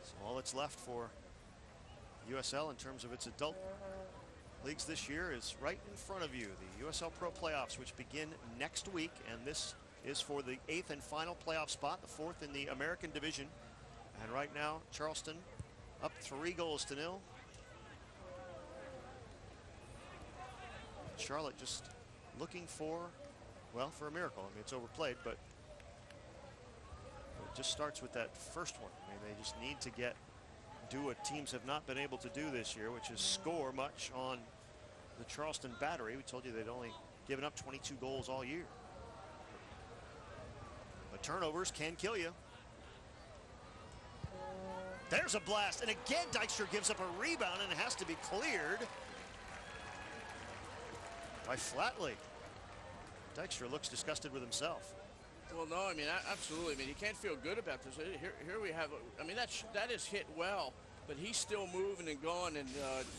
So all that's left for USL in terms of its adult leagues this year is right in front of you. The USL Pro playoffs, which begin next week, and this is for the 8th and final playoff spot, the 4th in the American division. And right now, Charleston up 3-0. Charlotte just looking for a miracle. I mean, it's overplayed, but it just starts with that first one. I mean, they just need to do what teams have not been able to do this year, which is score much on the Charleston battery. We told you they'd only given up 22 goals all year. But turnovers can kill you. There's a blast, and again Dykstra gives up a rebound, and it has to be cleared by Flatley. Dykstra looks disgusted with himself. Well, no, I mean, absolutely. I mean, you can't feel good about this. Here we have, I mean, that is hit well, but he's still moving and going. And,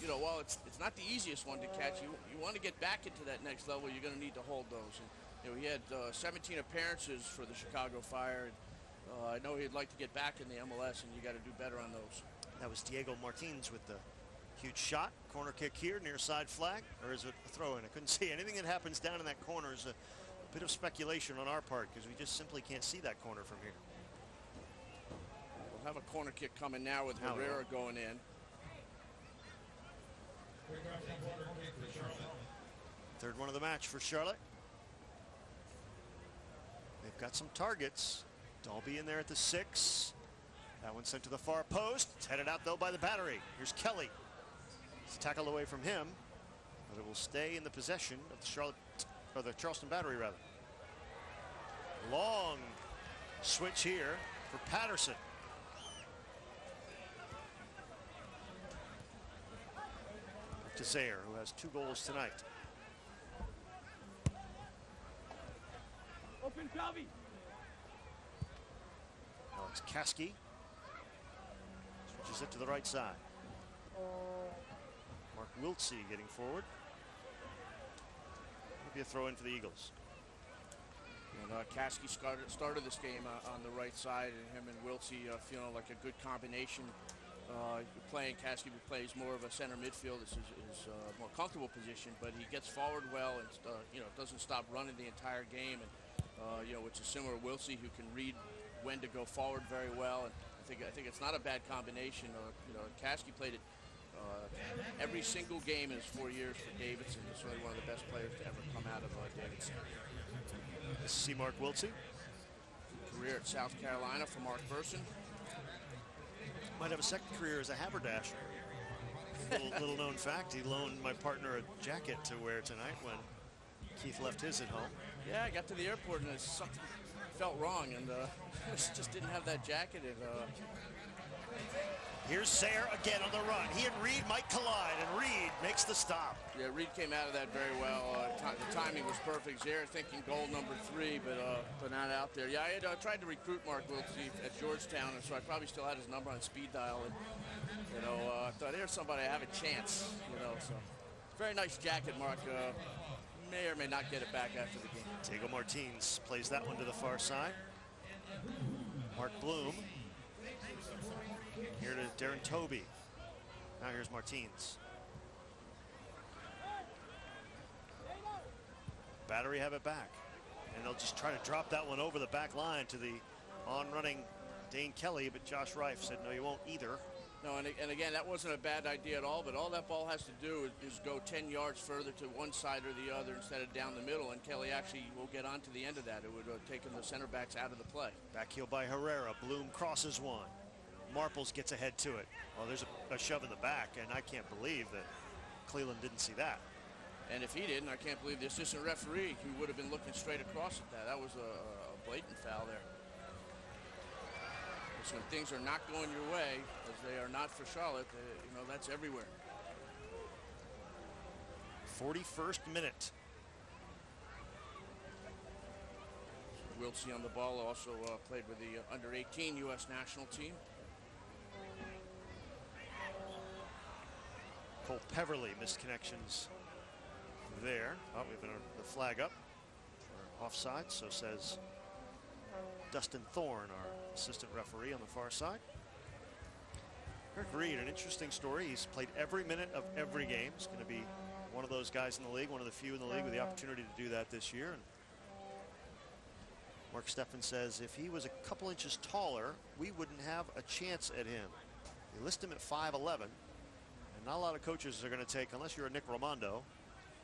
you know, while it's not the easiest one to catch, you want to get back into that next level, you're going to need to hold those. And, you know, he had 17 appearances for the Chicago Fire. And, I know he'd like to get back in the MLS, and you got to do better on those. That was Diego Martins with the huge shot. Corner kick here, near side flag, or is it a throw in? I couldn't see. Anything that happens down in that corner is a bit of speculation on our part, because we just simply can't see that corner from here. We'll have a corner kick coming now with Herrera going in. Third one of the match for Charlotte. They've got some targets. Dalby in there at the 6. That one sent to the far post. It's headed out though by the battery. Here's Kelly. It's tackled away from him, but it will stay in the possession of the Charleston battery rather. Long switch here for Patterson. Back to Zaire, who has 2 goals tonight. Open, Javi. Alex Kasky switches it to the right side. Mark Wiltsey getting forward. It'll be a throw in for the Eagles. And Kasky started this game on the right side, and him and Wiltsey feeling like a good combination. Kasky plays more of a center midfield. This is his more comfortable position, but he gets forward well and doesn't stop running the entire game. And which is similar to Wiltsey, who can read when to go forward very well. And I think it's not a bad combination. Kasky played it every single game in his 4 years for Davidson. He's really one of the best players to ever come out of Davidson. See Mark Wiltsey. career at South Carolina for Mark Burson. Might have a second career as a haberdasher. Little known fact, he loaned my partner a jacket to wear tonight when Keith left his at home. Yeah, I got to the airport and something felt wrong, and just didn't have that jacket. Here's Sayre again on the run. He and Reed might collide, and Reed makes the stop. Yeah, Reed came out of that very well. The timing was perfect. Sayre thinking goal number 3, but not out there. Yeah, I had tried to recruit Mark Wiltsey at Georgetown, and so I probably still had his number on speed dial. And I thought, here's somebody I have a chance. So very nice jacket, Mark. May or may not get it back after the game. Diego Martins plays that one to the far side. Mark Bloom. Here to Darren Toby. Now here's Martins. Battery have it back. And they'll just try to drop that one over the back line to the on-running Dane Kelly, but Josh Reif said, no, you won't either. No, and again, that wasn't a bad idea at all, but all that ball has to do is go 10 yards further to one side or the other instead of down the middle, and Kelly actually will get onto the end of that. It would have taken the center backs out of the play. Back heel by Herrera. Bloom crosses one. Marples gets ahead to it. Oh, there's a shove in the back, and I can't believe that Cleland didn't see that. And if he didn't, I can't believe the assistant referee, who would have been looking straight across at that. That was a blatant foul there. Because when things are not going your way, as they are not for Charlotte, that's everywhere. 41st minute. Wiltsey on the ball, also played with the under-18 U.S. national team. Cole Peverly missed connections there. Oh, we've been the flag up for offside, so says Dustin Thorne, our assistant referee on the far side. Eric Reed, an interesting story. He's played every minute of every game. He's going to be one of those guys in the league, one of the few in the league with the opportunity to do that this year. And Mark Steffen says if he was a couple inches taller, we wouldn't have a chance at him. They list him at 5'11", and not a lot of coaches are going to take, unless you're a Nick Raimondo,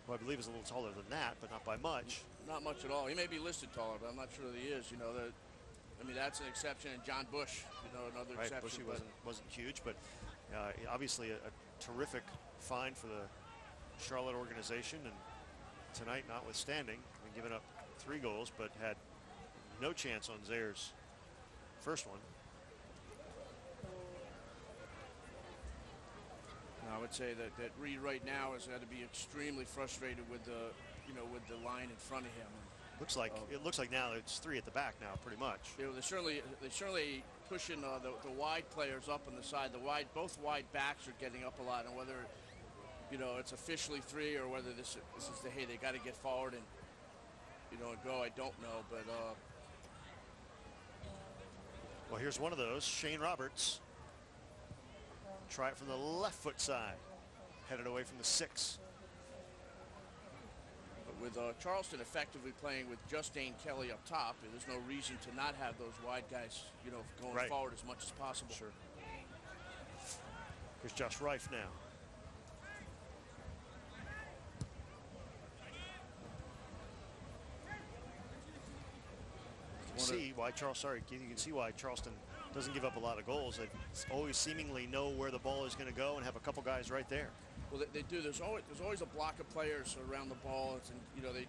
who I believe is a little taller than that, but not by much. Not much at all. He may be listed taller, but I'm not sure that he is. That's an exception. And John Bush, another right, exception. Bushy wasn't huge, but obviously a terrific find for the Charlotte organization. And tonight, notwithstanding, giving up 3 goals, but had no chance on Sayre's first one. I would say that Reed right now has got to be extremely frustrated with the line in front of him. It looks like now it's 3 at the back now, pretty much. They're certainly pushing the wide players up on the side. Both wide backs are getting up a lot, and whether it's officially 3 or whether this is the hey, they got to get forward and and go, I don't know, but well, here's one of those. Shane Roberts. Try it from the left foot side. Headed away from the 6. But with Charleston effectively playing with just Dane Kelly up top, there's no reason to not have those wide guys, going forward as much as possible. Sure. Here's Josh Reif now. You can see why Charleston doesn't give up a lot of goals. They always seemingly know where the ball is going to go and have a couple guys right there. Well, they do. There's always a block of players around the ball, and they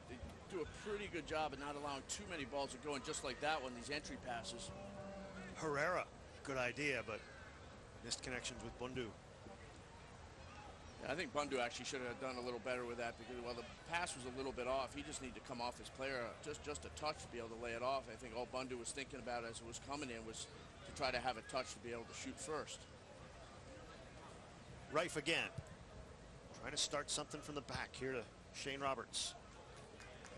do a pretty good job of not allowing too many balls to go in, just like that one. These entry passes. Herrera, good idea, but missed connections with Bundu. Yeah, I think Bundu actually should have done a little better with that, because while the pass was a little bit off, he just needed to come off his player just a touch to be able to lay it off. I think all Bundu was thinking about as it was coming in was to try to have a touch to be able to shoot first. Reif again. Trying to start something from the back here to Shane Roberts.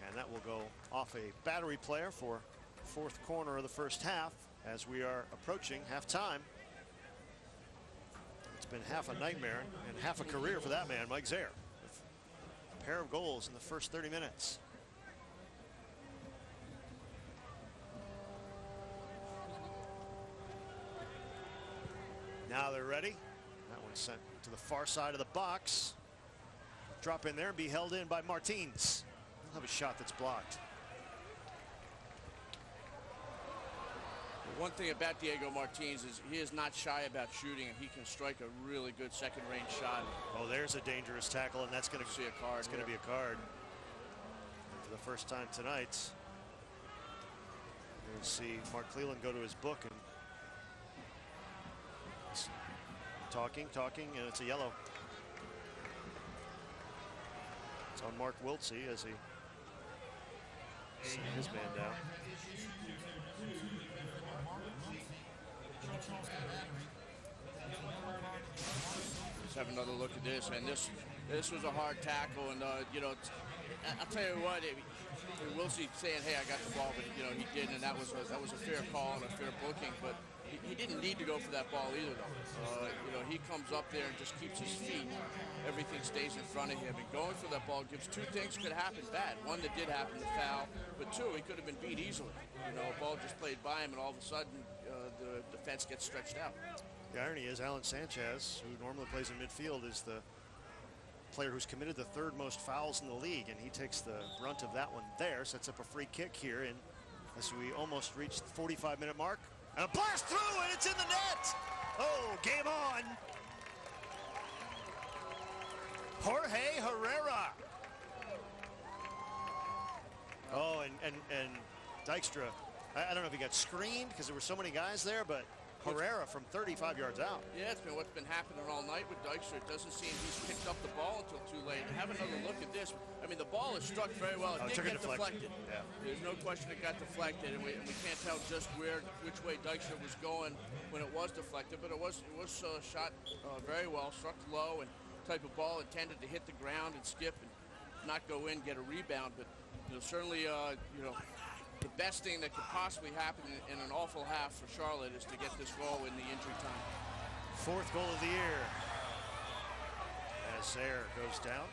And that will go off a battery player for 4th corner of the first half as we are approaching halftime. It's been half a nightmare and half a career for that man, Mike Sayre. A pair of goals in the first 30 minutes. Now they're ready. That one's sent to the far side of the box. Drop in there and be held in by Martins. He'll have a shot that's blocked. One thing about Diego Martins is he is not shy about shooting, and he can strike a really good second-range shot. Oh, there's a dangerous tackle, and that's going to see a card. It's going to be a card for the first time tonight. You'll see Mark Cleland go to his book and talking, and it's a yellow. It's on Mark Wiltsey as he sent his man down. Let's have another look at this, and this was a hard tackle, and you know, I'll tell you what, Wiltsey saying, "Hey, I got the ball," but you know he didn't, and that was a fair call and a fair booking, but he didn't need to go for that ball either, though. You know, he comes up there and just keeps his feet. Everything stays in front of him, and going for that ball gives two things could happen bad. One that did happen, the foul, but two, he could have been beat easily. You know, a ball just played by him, and all of a sudden the defense gets stretched out. The irony is Alan Sanchez, who normally plays in midfield, is the player who's committed the third most fouls in the league, and he takes the brunt of that one there. Sets up a free kick here, and as we almost reach the 45-minute mark, and a blast through, and it's in the net. Oh, game on. Jorge Herrera. Oh, and Dykstra, I don't know if he got screened because there were so many guys there, but Herrera from 35 yards out. Yeah, it's been what's been happening all night with Dykstra. It doesn't seem he's picked up the ball until too late. And have another look at this. I mean, the ball is struck very well. It did get deflected. Yeah. There's no question it got deflected, and we can't tell just which way Dykstra was going when it was deflected, but it was shot very well, struck low, and type of ball intended to hit the ground and skip and not go in, get a rebound. But you know, certainly, you know, the best thing that could possibly happen in an awful half for Charlotte is to get this goal in the injury time. Fourth goal of the year as Zaire goes down.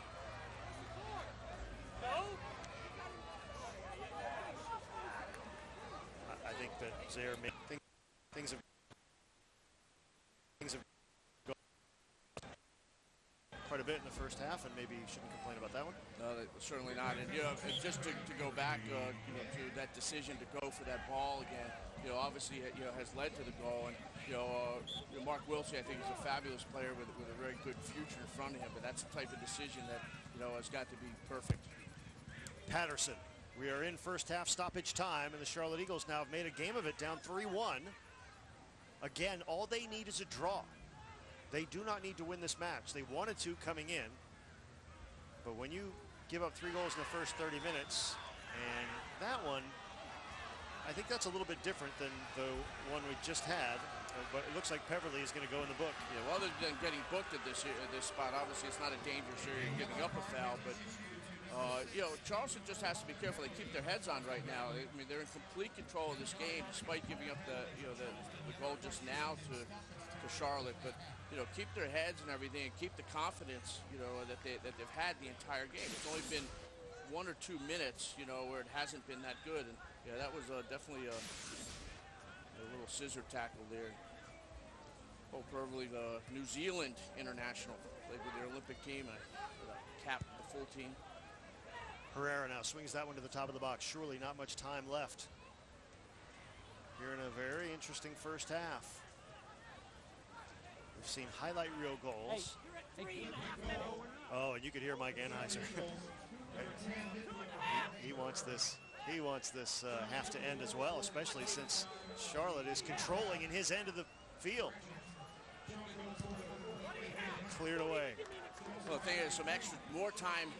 I think that Zaire made things have gone quite a bit in the first half, and maybe you shouldn't complain about that one. No, certainly not. And you know, just to go back, you know, to that decision to go for that ball again, you know, obviously, you know, has led to the goal. And you know, Mark Wiltsey, I think, is a fabulous player with a very good future in front of him. But that's the type of decision that you know has got to be perfect. Patterson. We are in first half stoppage time, and the Charlotte Eagles now have made a game of it, down 3-1. Again, all they need is a draw. They do not need to win this match. They wanted to coming in, but when you give up 3 goals in the first 30 minutes, and that one, I think that's a little bit different than the one we just had, but it looks like Peverly is going to go in the book. Yeah, well, other than getting booked at this spot, obviously it's not a dangerous area giving up a foul, but you know, Charleston just has to be careful. They keep their heads on right now. I mean, they're in complete control of this game, despite giving up the goal just now to Charlotte. But you know, keep their heads and everything, and keep the confidence, you know, that they've had the entire game. It's only been 1 or 2 minutes, you know, where it hasn't been that good. And yeah, that was definitely a little scissor tackle there. Oh, probably the New Zealand international played with their Olympic team and capped the full team. Herrera now swings that one to the top of the box. Surely not much time left here in a very interesting first half. We've seen highlight reel goals. Oh, and you could hear Mike Anheuser. he wants this. He wants this half to end as well, especially since Charlotte is controlling in his end of the field. Cleared away. Well, the thing is, more time.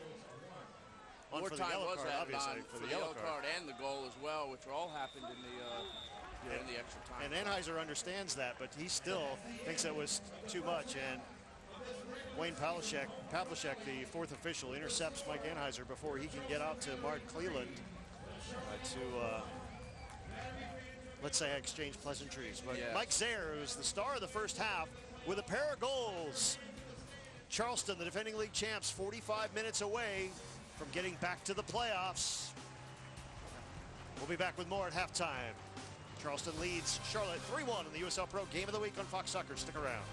More time was added on for the yellow card and the goal as well, which all happened in the extra time. And Anheuser understands that, but he still thinks it was too much. And Wayne Pavlicek, the fourth official, intercepts Mike Anheuser before he can get out to Mark Cleland to, let's say, exchange pleasantries. But yeah. Mike Zaire, who's the star of the first half, with a pair of goals. Charleston, the defending league champs, 45 minutes away from getting back to the playoffs. We'll be back with more at halftime. Charleston leads Charlotte 3-1 in the USL Pro Game of the Week on Fox Soccer. Stick around.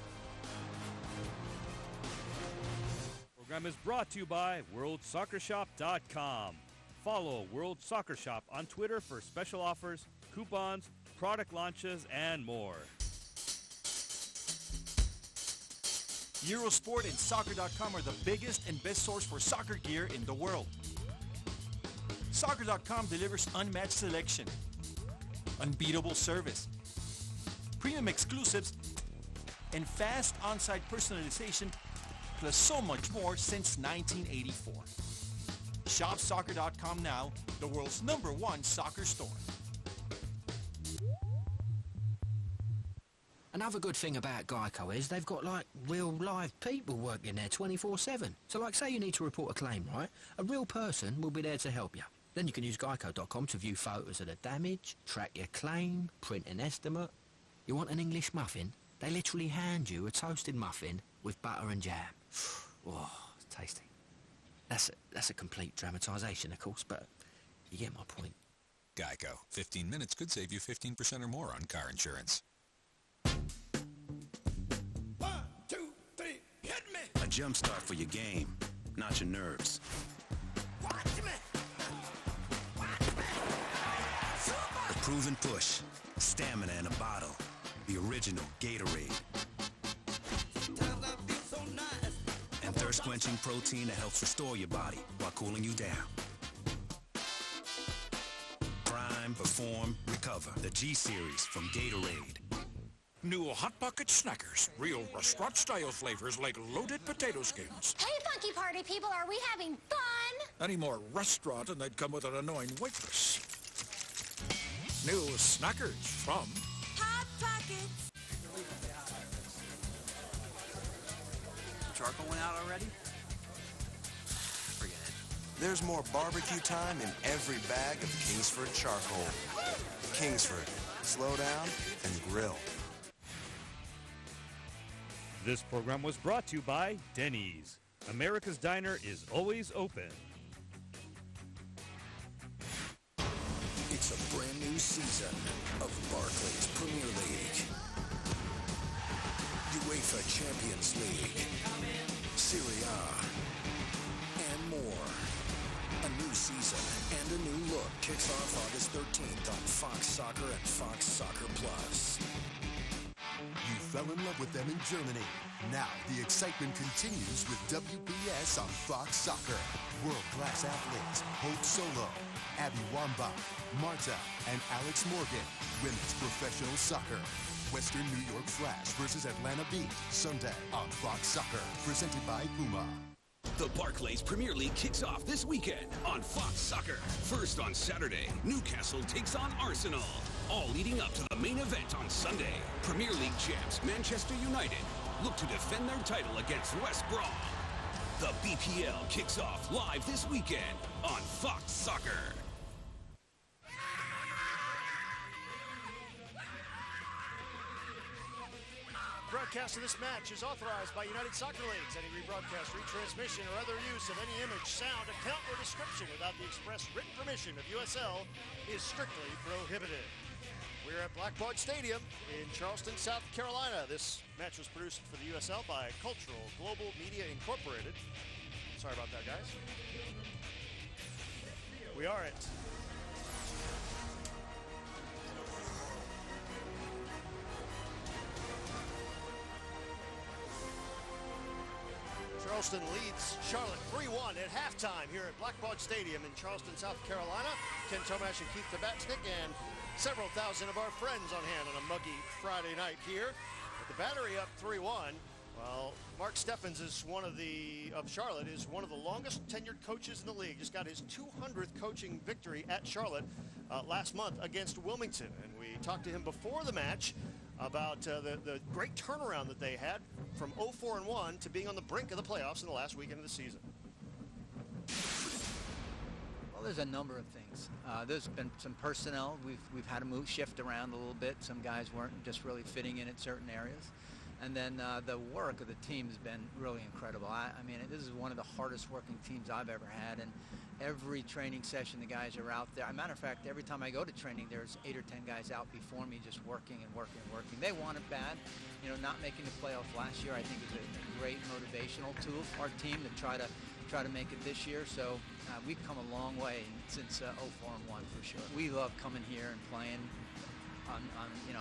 The program is brought to you by WorldSoccerShop.com. Follow World Soccer Shop on Twitter for special offers, coupons, product launches, and more. Eurosport and Soccer.com are the biggest and best source for soccer gear in the world. Soccer.com delivers unmatched selection, unbeatable service, premium exclusives, and fast on-site personalization, plus so much more since 1984. Shop Soccer.com now, the world's #1 soccer store. Another good thing about Geico is they've got like real live people working there 24/7. So like say you need to report a claim, right? A real person will be there to help you. Then you can use Geico.com to view photos of the damage, track your claim, print an estimate. You want an English muffin? They literally hand you a toasted muffin with butter and jam. Oh, it's tasty. That's a complete dramatisation, of course, but you get my point. Geico. 15 minutes could save you 15% or more on car insurance. 1, 2, 3, hit me! A jump start for your game, not your nerves. Watch me! A proven push, stamina in a bottle. The original Gatorade. Sometimes I feel so nice. And thirst-quenching protein that helps restore your body while cooling you down. Prime, perform, recover. The G-Series from Gatorade. New Hot Pocket Snackers. Real restaurant-style flavors like loaded potato skins. Hey, Funky Party people, are we having fun? Any more restaurant and they'd come with an annoying waitress. New Snackers from Hot Pockets. Charcoal went out already? Forget it. There's more barbecue time in every bag of Kingsford charcoal. Kingsford, slow down and grill. This program was brought to you by Denny's. America's Diner is always open. It's a brand new season of Barclays Premier League, UEFA Champions League, Serie A, and more. A new season and a new look kicks off August 13th on Fox Soccer and Fox Soccer Plus. You fell in love with them in Germany. Now the excitement continues with WBS on Fox Soccer. World-class athletes Hope Solo, Abby Wambach, Marta, and Alex Morgan. Women's professional soccer. Western New York Flash versus Atlanta Beat. Sunday on Fox Soccer. Presented by Puma. The Barclays Premier League kicks off this weekend on Fox Soccer. First on Saturday, Newcastle takes on Arsenal. All leading up to the main event on Sunday. Premier League champs Manchester United look to defend their title against West Brom. The BPL kicks off live this weekend on Fox Soccer. Broadcast of this match is authorized by United Soccer Leagues. Any rebroadcast, retransmission, or other use of any image, sound, account, or description without the express written permission of USL is strictly prohibited. We're at Blackbaud Stadium in Charleston, South Carolina. This match was produced for the USL by Cultural Global Media Incorporated. Sorry about that, guys. We are at Charleston leads Charlotte 3-1 at halftime here at Blackbaud Stadium in Charleston, South Carolina. Ken Tomash and Keith Tabatsnik and several thousand of our friends on hand on a muggy Friday night here. With the Battery up 3-1. Well, Mark Steffens is of Charlotte is one of the longest tenured coaches in the league. Just got his 200th coaching victory at Charlotte last month against Wilmington. And we talked to him before the match about the great turnaround that they had from 0-4-1 to being on the brink of the playoffs in the last weekend of the season. Well, there's a number of things. There's been some personnel. We've had to shift around a little bit. Some guys weren't just really fitting in at certain areas. And then the work of the team has been really incredible. I mean, this is one of the hardest working teams I've ever had. And every training session, the guys are out there. As a matter of fact, every time I go to training, there's 8 or 10 guys out before me just working and working and working. They want it bad. You know, not making the playoff last year, I think, is a great motivational tool for our team to try to make it this year. So we've come a long way since 0-4-1 for sure. We love coming here and playing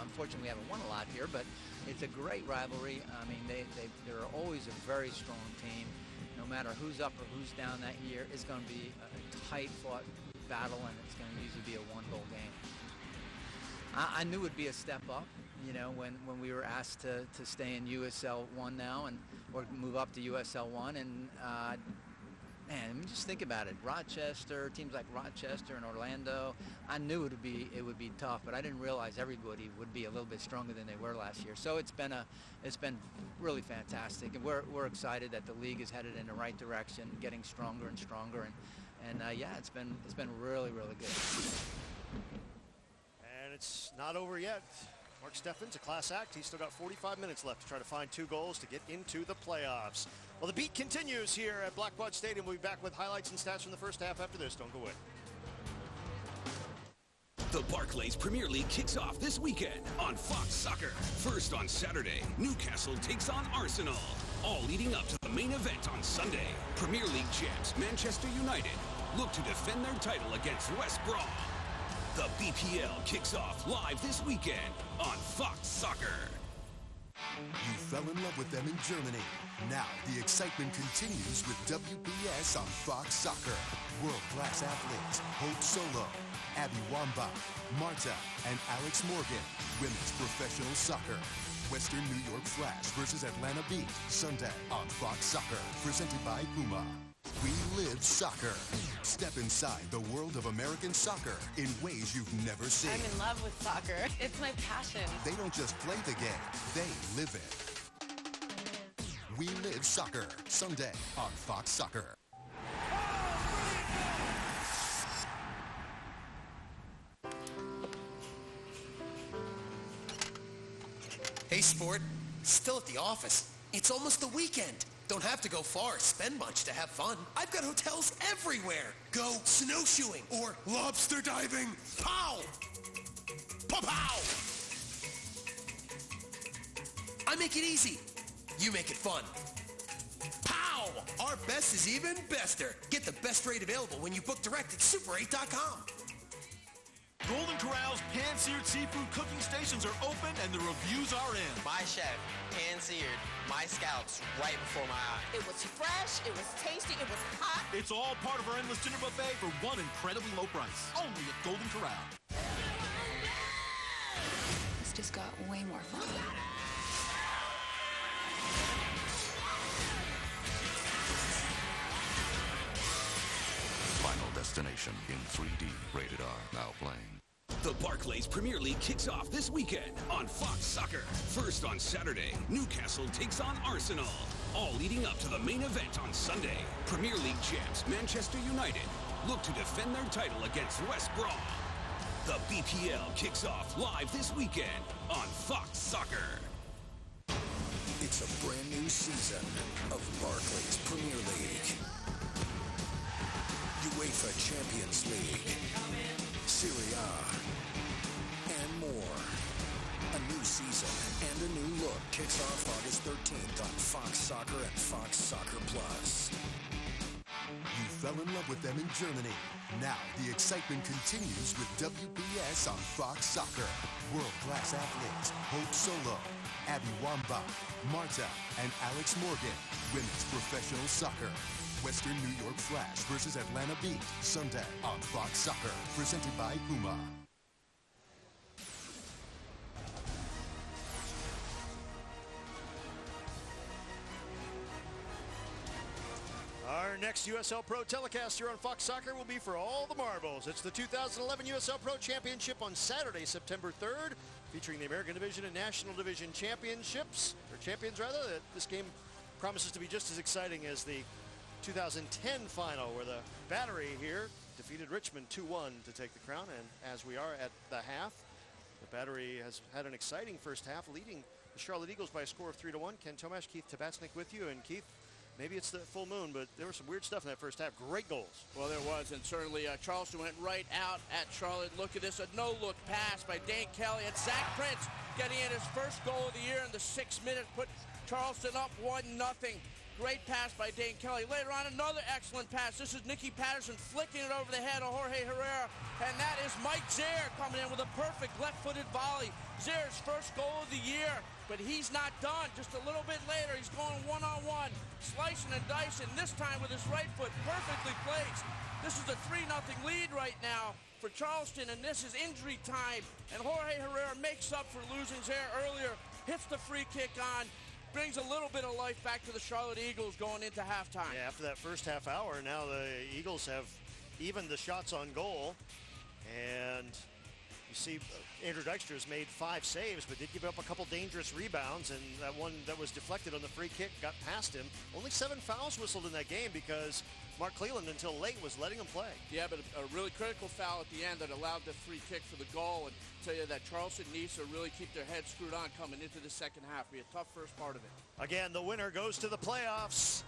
Unfortunately, we haven't won a lot here, but it's a great rivalry. I mean, they're always a very strong team. No matter who's up or who's down that year, it's going to be a tight-fought battle, and it's going to usually be a one-goal game. I knew it would be a step up, when we were asked to stay in USL 1 now or move up to USL 1, and man, I mean, just think about it. Rochester, teams like Rochester and Orlando, I knew it would be tough, but I didn't realize everybody would be a little bit stronger than they were last year. So it's been really fantastic, and we're excited that the league is headed in the right direction, getting stronger and stronger, and yeah, it's been really, really good. And it's not over yet. Mark Steffen's a class act. He's still got 45 minutes left to try to find 2 goals to get into the playoffs. Well, the beat continues here at Blackbaud Stadium. We'll be back with highlights and stats from the first half after this. Don't go away. The Barclays Premier League kicks off this weekend on Fox Soccer. First on Saturday, Newcastle takes on Arsenal. All leading up to the main event on Sunday. Premier League champs Manchester United look to defend their title against West Brom. The BPL kicks off live this weekend on Fox Soccer. You fell in love with them in Germany. Now the excitement continues with WBS on Fox Soccer. World-class athletes Hope Solo, Abby Wambach, Marta, and Alex Morgan. Women's professional soccer. Western New York Flash versus Atlanta Beat. Sunday on Fox Soccer. Presented by Puma. We live soccer. Step inside the world of American soccer in ways you've never seen. I'm in love with soccer. It's my passion. They don't just play the game, they live it. We Live Soccer, Sunday on Fox Soccer. Hey, sport. Still at the office. It's almost the weekend. Don't have to go far, spend much to have fun. I've got hotels everywhere. Go snowshoeing or lobster diving. Pow! Pow-pow! I make it easy. You make it fun. Pow! Our best is even bester. Get the best rate available when you book direct at Super8.com. Golden Corral's pan-seared seafood cooking stations are open and the reviews are in. My chef pan-seared my scallops right before my eyes. It was fresh, it was tasty, it was hot. It's all part of our endless dinner buffet for one incredibly low price. Only at Golden Corral. This just got way more fun. Final Destination in 3D, rated R, now playing. The Barclays Premier League kicks off this weekend on Fox Soccer. First on Saturday, Newcastle takes on Arsenal. All leading up to the main event on Sunday. Premier League champs Manchester United look to defend their title against West Brom. The BPL kicks off live this weekend on Fox Soccer. It's a brand new season of Barclays Premier League. UEFA Champions League, Serie A, and more. A new season and a new look kicks off August 13th on Fox Soccer and Fox Soccer Plus. You fell in love with them in Germany. Now the excitement continues with WBS on Fox Soccer. World-class athletes Hope Solo, Abby Wambach, Marta, and Alex Morgan. Women's professional soccer. Western New York Flash versus Atlanta Beat. Sunday on Fox Soccer. Presented by Puma. Our next USL Pro telecast here on Fox Soccer will be for all the marbles. It's the 2011 USL Pro Championship on Saturday, September 3rd, featuring the American Division and National Division Championships, or champions rather. This game promises to be just as exciting as the 2010 final, where the Battery here defeated Richmond 2-1 to take the crown. And as we are at the half, the Battery has had an exciting first half, leading the Charlotte Eagles by a score of 3-1. Ken Tomash, Keith Tabatsnik with you. And Keith, maybe it's the full moon, but there was some weird stuff in that first half. Great goals. Well, there was, and certainly Charleston went right out at Charlotte. Look at this, a no-look pass by Dane Kelly, and Zach Prince getting in his first goal of the year in the 6th minute, put Charleston up 1-0. Great pass by Dane Kelly. Later on, another excellent pass. This is Nicky Patterson flicking it over the head of Jorge Herrera. And that is Mike Zaire coming in with a perfect left-footed volley. Zaire's first goal of the year, but he's not done. Just a little bit later, he's going one-on-one, slicing and dicing, this time with his right foot, perfectly placed. This is a 3-0 lead right now for Charleston, and this is injury time. And Jorge Herrera makes up for losing Zaire earlier, hits the free kick on, brings a little bit of life back to the Charlotte Eagles going into halftime. Yeah, after that first half hour, now the Eagles have evened the shots on goal. And you see Andrew Dykstra has made 5 saves, but did give up a couple dangerous rebounds, and that one that was deflected on the free kick got past him. Only 7 fouls whistled in that game because Mark Cleland, until late, was letting him play. Yeah, but a really critical foul at the end that allowed the free kick for the goal, and tell you that Charleston needs to really keep their heads screwed on coming into the second half. Be a tough first part of it. Again, the winner goes to the playoffs.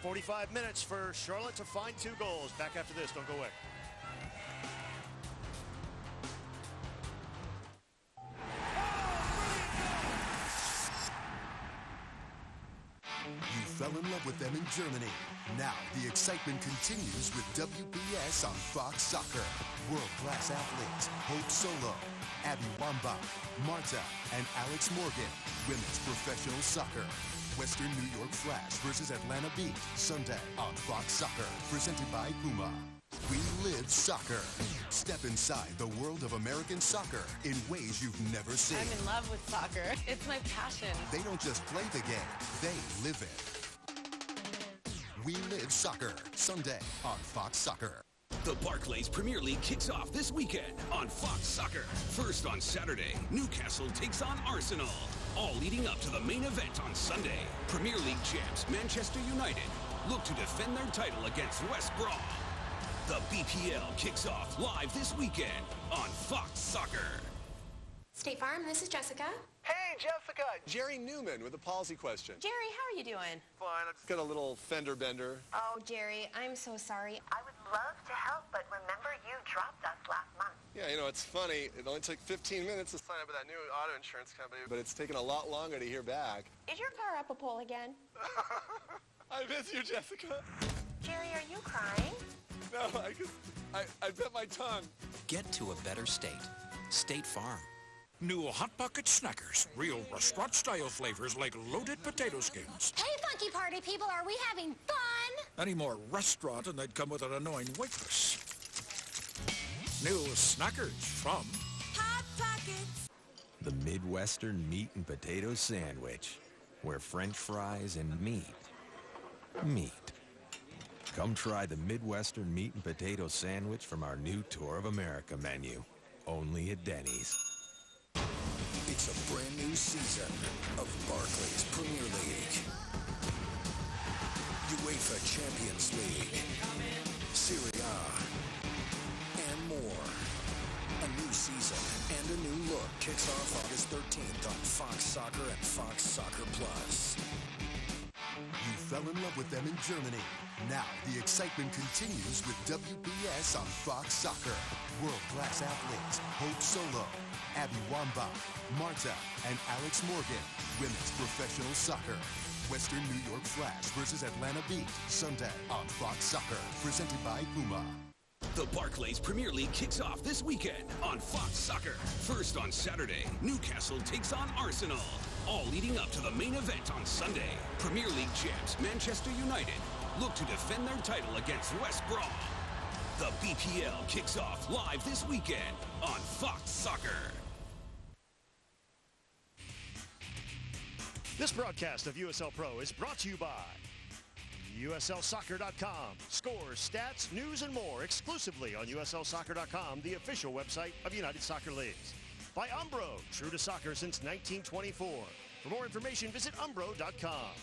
45 minutes for Charlotte to find 2 goals. Back after this. Don't go away. You fell in love with them in Germany. Now the excitement continues with WBS on Fox Soccer. World-class athletes Hope Solo, Abby Wambach, Marta, and Alex Morgan. Women's professional soccer. Western New York Flash versus Atlanta Beat. Sunday on Fox Soccer. Presented by Puma. We live soccer. Step inside the world of American soccer in ways you've never seen. I'm in love with soccer. It's my passion. They don't just play the game, they live it. We Live Soccer, Sunday on Fox Soccer. The Barclays Premier League kicks off this weekend on Fox Soccer. First on Saturday, Newcastle takes on Arsenal. All leading up to the main event on Sunday. Premier League champs Manchester United look to defend their title against West Brom. The BPL kicks off live this weekend on Fox Soccer. State Farm, this is Jessica. Hey, Jessica! Jerry Newman with a policy question. Jerry, how are you doing? Fine, I just got a little fender bender. Oh, Jerry, I'm so sorry. I would love to help, but remember you dropped us last month. Yeah, you know, it's funny. It only took 15 minutes to sign up with that new auto insurance company, but it's taken a lot longer to hear back. Is your car up a pole again? I miss you, Jessica. Jerry, are you crying? No, I bit my tongue. Get to a better state. State Farm. New Hot Pocket Snackers. Real restaurant-style flavors like loaded potato skins. Hey, Funky Party people, are we having fun? Any more restaurant and they'd come with an annoying waitress. New Snackers from Hot Pockets. The Midwestern Meat and Potato Sandwich, where French fries and meat meet. Come try the Midwestern Meat and Potato Sandwich from our new Tour of America menu, only at Denny's. It's a brand new season of Barclays Premier League, UEFA Champions League, Serie A, and more. A new season and a new look kicks off August 13th on Fox Soccer and Fox Soccer Plus. You fell in love with them in Germany. Now the excitement continues with WBS on Fox Soccer. World-class athletes Hope Solo, Abby Wambach, Marta, and Alex Morgan. Women's professional soccer. Western New York Flash versus Atlanta Beat. Sunday on Fox Soccer. Presented by Puma. The Barclays Premier League kicks off this weekend on Fox Soccer. First on Saturday, Newcastle takes on Arsenal. All leading up to the main event on Sunday. Premier League champs Manchester United look to defend their title against West Brom. The BPL kicks off live this weekend on Fox Soccer. This broadcast of USL Pro is brought to you by USLsoccer.com. Scores, stats, news, and more exclusively on USLsoccer.com, the official website of United Soccer Leagues. By Umbro, true to soccer since 1924. For more information, visit umbro.com.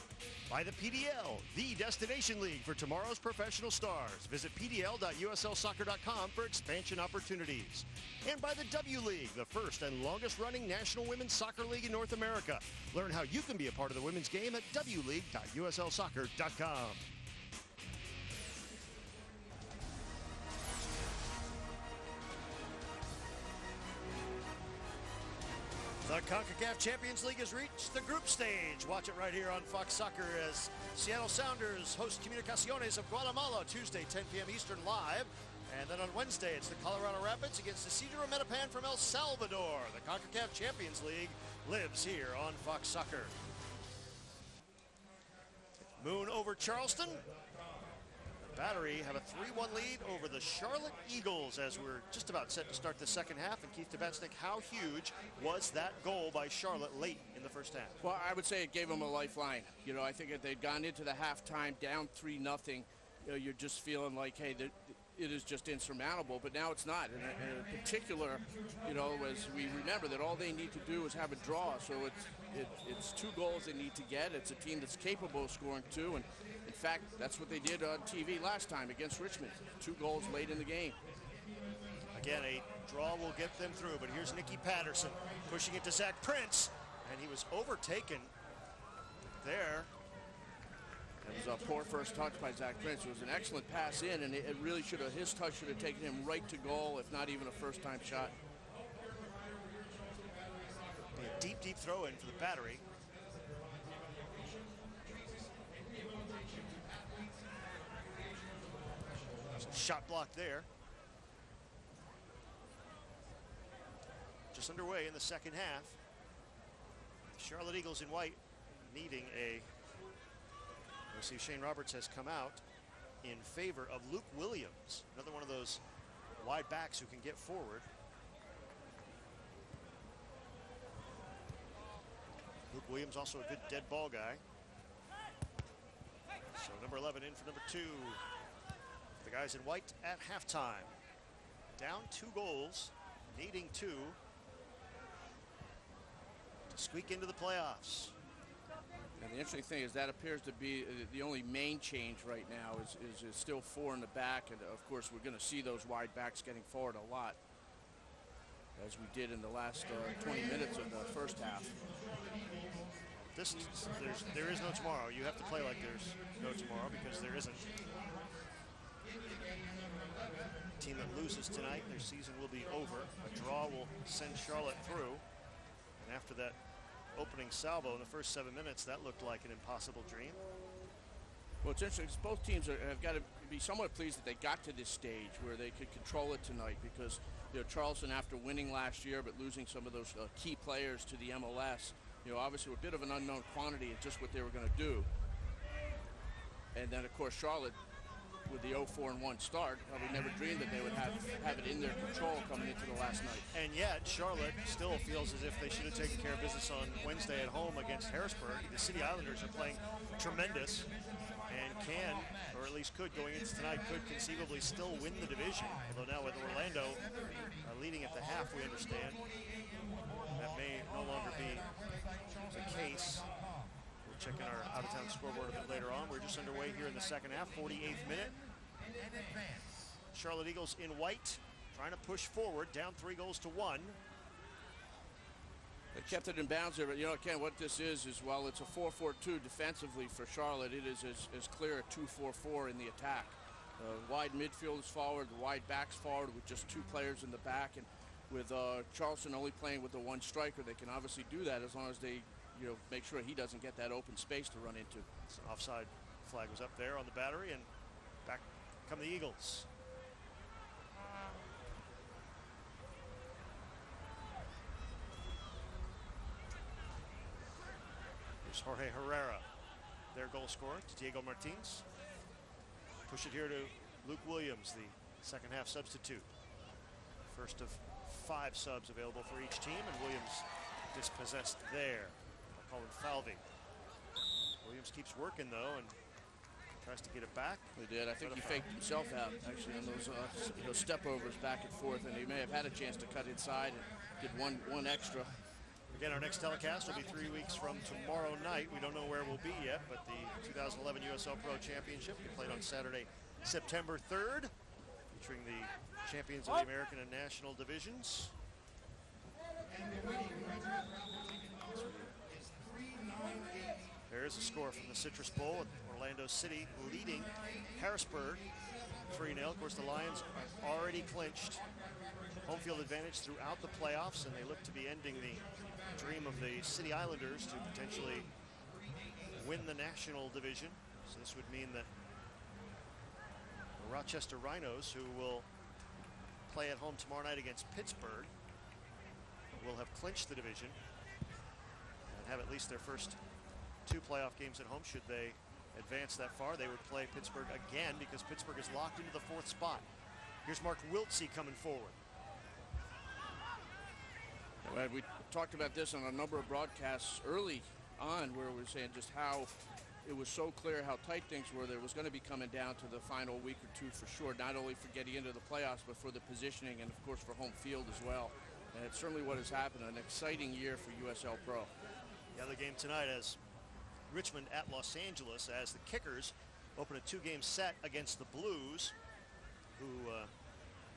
By the PDL, the destination league for tomorrow's professional stars. Visit pdl.uslsoccer.com for expansion opportunities. And by the W League, the first and longest-running national women's soccer league in North America. Learn how you can be a part of the women's game at wleague.uslsoccer.com. The CONCACAF Champions League has reached the group stage. Watch it right here on Fox Soccer as Seattle Sounders host Comunicaciones of Guatemala Tuesday, 10 p.m. Eastern live. And then on Wednesday, it's the Colorado Rapids against the Cedar Metapan from El Salvador. The CONCACAF Champions League lives here on Fox Soccer. Moon over Charleston. Battery have a 3-1 lead over the Charlotte Eagles as we're just about set to start the second half. And Keith DeBetsnick, how huge was that goal by Charlotte late in the first half? Well, I would say it gave them a lifeline. You know, I think if they'd gone into the halftime down 3-0, you know, you're just feeling like, hey, it is just insurmountable, but now it's not. And in particular, you know, as we remember that all they need to do is have a draw. So it's 2 goals they need to get. It's a team that's capable of scoring 2, and in fact, that's what they did on TV last time against Richmond. 2 goals late in the game. Again, a draw will get them through, but here's Nicky Patterson pushing it to Zach Prince, and he was overtaken there. It was a poor first touch by Zach Prince. It was an excellent pass in, and it really should have, his touch should have taken him right to goal, if not even a first-time shot. A deep, deep throw in for the Battery. Shot block there. Just underway in the second half. Charlotte Eagles in white needing a... We'll see Shane Roberts has come out in favor of Luke Williams, another one of those wide backs who can get forward. Luke Williams also a good dead ball guy. So number 11 in for number 2. The guys in white at halftime. Down 2 goals, needing 2 to squeak into the playoffs. And the interesting thing is that appears to be the only main change right now is still 4 in the back. And of course, we're going to see those wide backs getting forward a lot, as we did in the last 20 minutes of the first half. There is no tomorrow. You have to play like there's no tomorrow because there isn't. Team that loses tonight, their season will be over. A draw will send Charlotte through. And after that opening salvo in the first 7 minutes, that looked like an impossible dream. Well, it's interesting because both teams have got to be somewhat pleased that they got to this stage where they could control it tonight, because, you know, Charleston, after winning last year but losing some of those key players to the MLS, you know, obviously a bit of an unknown quantity in just what they were going to do. And then, of course, Charlotte, with the 0-4-1 start, probably never dreamed that they would have it in their control coming into the last night. And yet, Charlotte still feels as if they should have taken care of business on Wednesday at home against Harrisburg. The City Islanders are playing tremendous and can, or at least could, going into tonight, could conceivably still win the division. Although now with Orlando leading at the half, we understand that may no longer be the case. Checking our out-of-town scoreboard a bit later on. We're just underway here in the second half, 48th minute. Charlotte Eagles in white, trying to push forward, down 3-1. They kept it in bounds there, but, you know, Ken, what this is while it's a 4-4-2 defensively for Charlotte, it is as clear a 2-4-4 in the attack. Wide midfielders forward, wide backs forward with just 2 players in the back, and with Charleston only playing with the 1 striker, they can obviously do that as long as they, you know, make sure he doesn't get that open space to run into. So offside flag was up there on the Battery, and back come the Eagles. Here's Jorge Herrera, their goal scorer, to Diego Martins. Push it here to Luke Williams, the second half substitute. First of 5 subs available for each team, and Williams dispossessed there. Colin Falvey. Williams keeps working though and tries to get it back. He did. I think he faked himself out actually on those step overs back and forth, and he may have had a chance to cut inside and did one extra. Again, our next telecast will be 3 weeks from tomorrow night. We don't know where we'll be yet, but the 2011 USL Pro Championship will be played on Saturday, September 3rd, featuring the champions of the American and National divisions. There's a score from the Citrus Bowl. Orlando City leading Harrisburg 3-0. Of course, the Lions have already clinched home field advantage throughout the playoffs, and they look to be ending the dream of the City Islanders to potentially win the National Division. So this would mean that the Rochester Rhinos, who will play at home tomorrow night against Pittsburgh, will have clinched the division and have at least their first 2 playoff games at home. Should they advance that far, they would play Pittsburgh again because Pittsburgh is locked into the 4th spot. Here's Mark Wiltsey coming forward. Well, we talked about this on a number of broadcasts early on, where we were saying just how it was so clear how tight things were. That it was going to be coming down to the final week or 2 for sure, not only for getting into the playoffs, but for the positioning and, of course, for home field as well. And it's certainly what has happened. An exciting year for USL Pro. The other game tonight is Richmond at Los Angeles, as the Kickers open a 2-game set against the Blues, who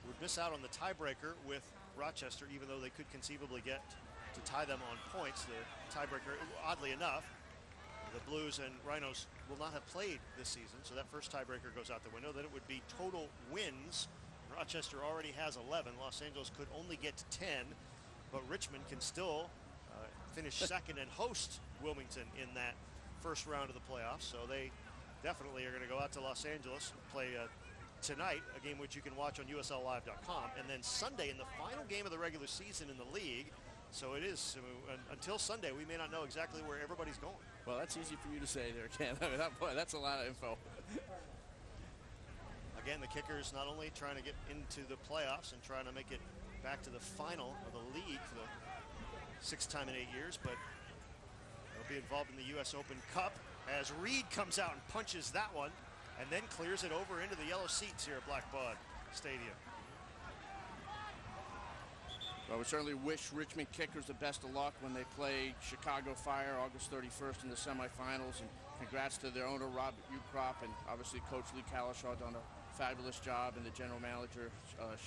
would miss out on the tiebreaker with Rochester, even though they could conceivably get to tie them on points. The tiebreaker, oddly enough, the Blues and Rhinos will not have played this season, so that first tiebreaker goes out the window. Then it would be total wins. Rochester already has 11. Los Angeles could only get to 10, but Richmond can still finish second and host Wilmington in that first round of the playoffs. So they definitely are going to go out to Los Angeles and play tonight, a game which you can watch on USLLive.com, and then Sunday in the final game of the regular season in the league. So it is, until Sunday, we may not know exactly where everybody's going. Well, that's easy for you to say there, Ken. I mean, that's a lot of info. Again, the Kickers not only trying to get into the playoffs and trying to make it back to the final of the league for the 6th time in 8 years, but they'll be involved in the U.S. Open Cup as Reed comes out and punches that one and then clears it over into the yellow seats here at Blackbaud Stadium. Well, we certainly wish Richmond Kickers the best of luck when they play Chicago Fire August 31st in the semifinals, and congrats to their owner, Rob Ukrop, and obviously Coach Lee Kalishaw done a fabulous job, and the general manager,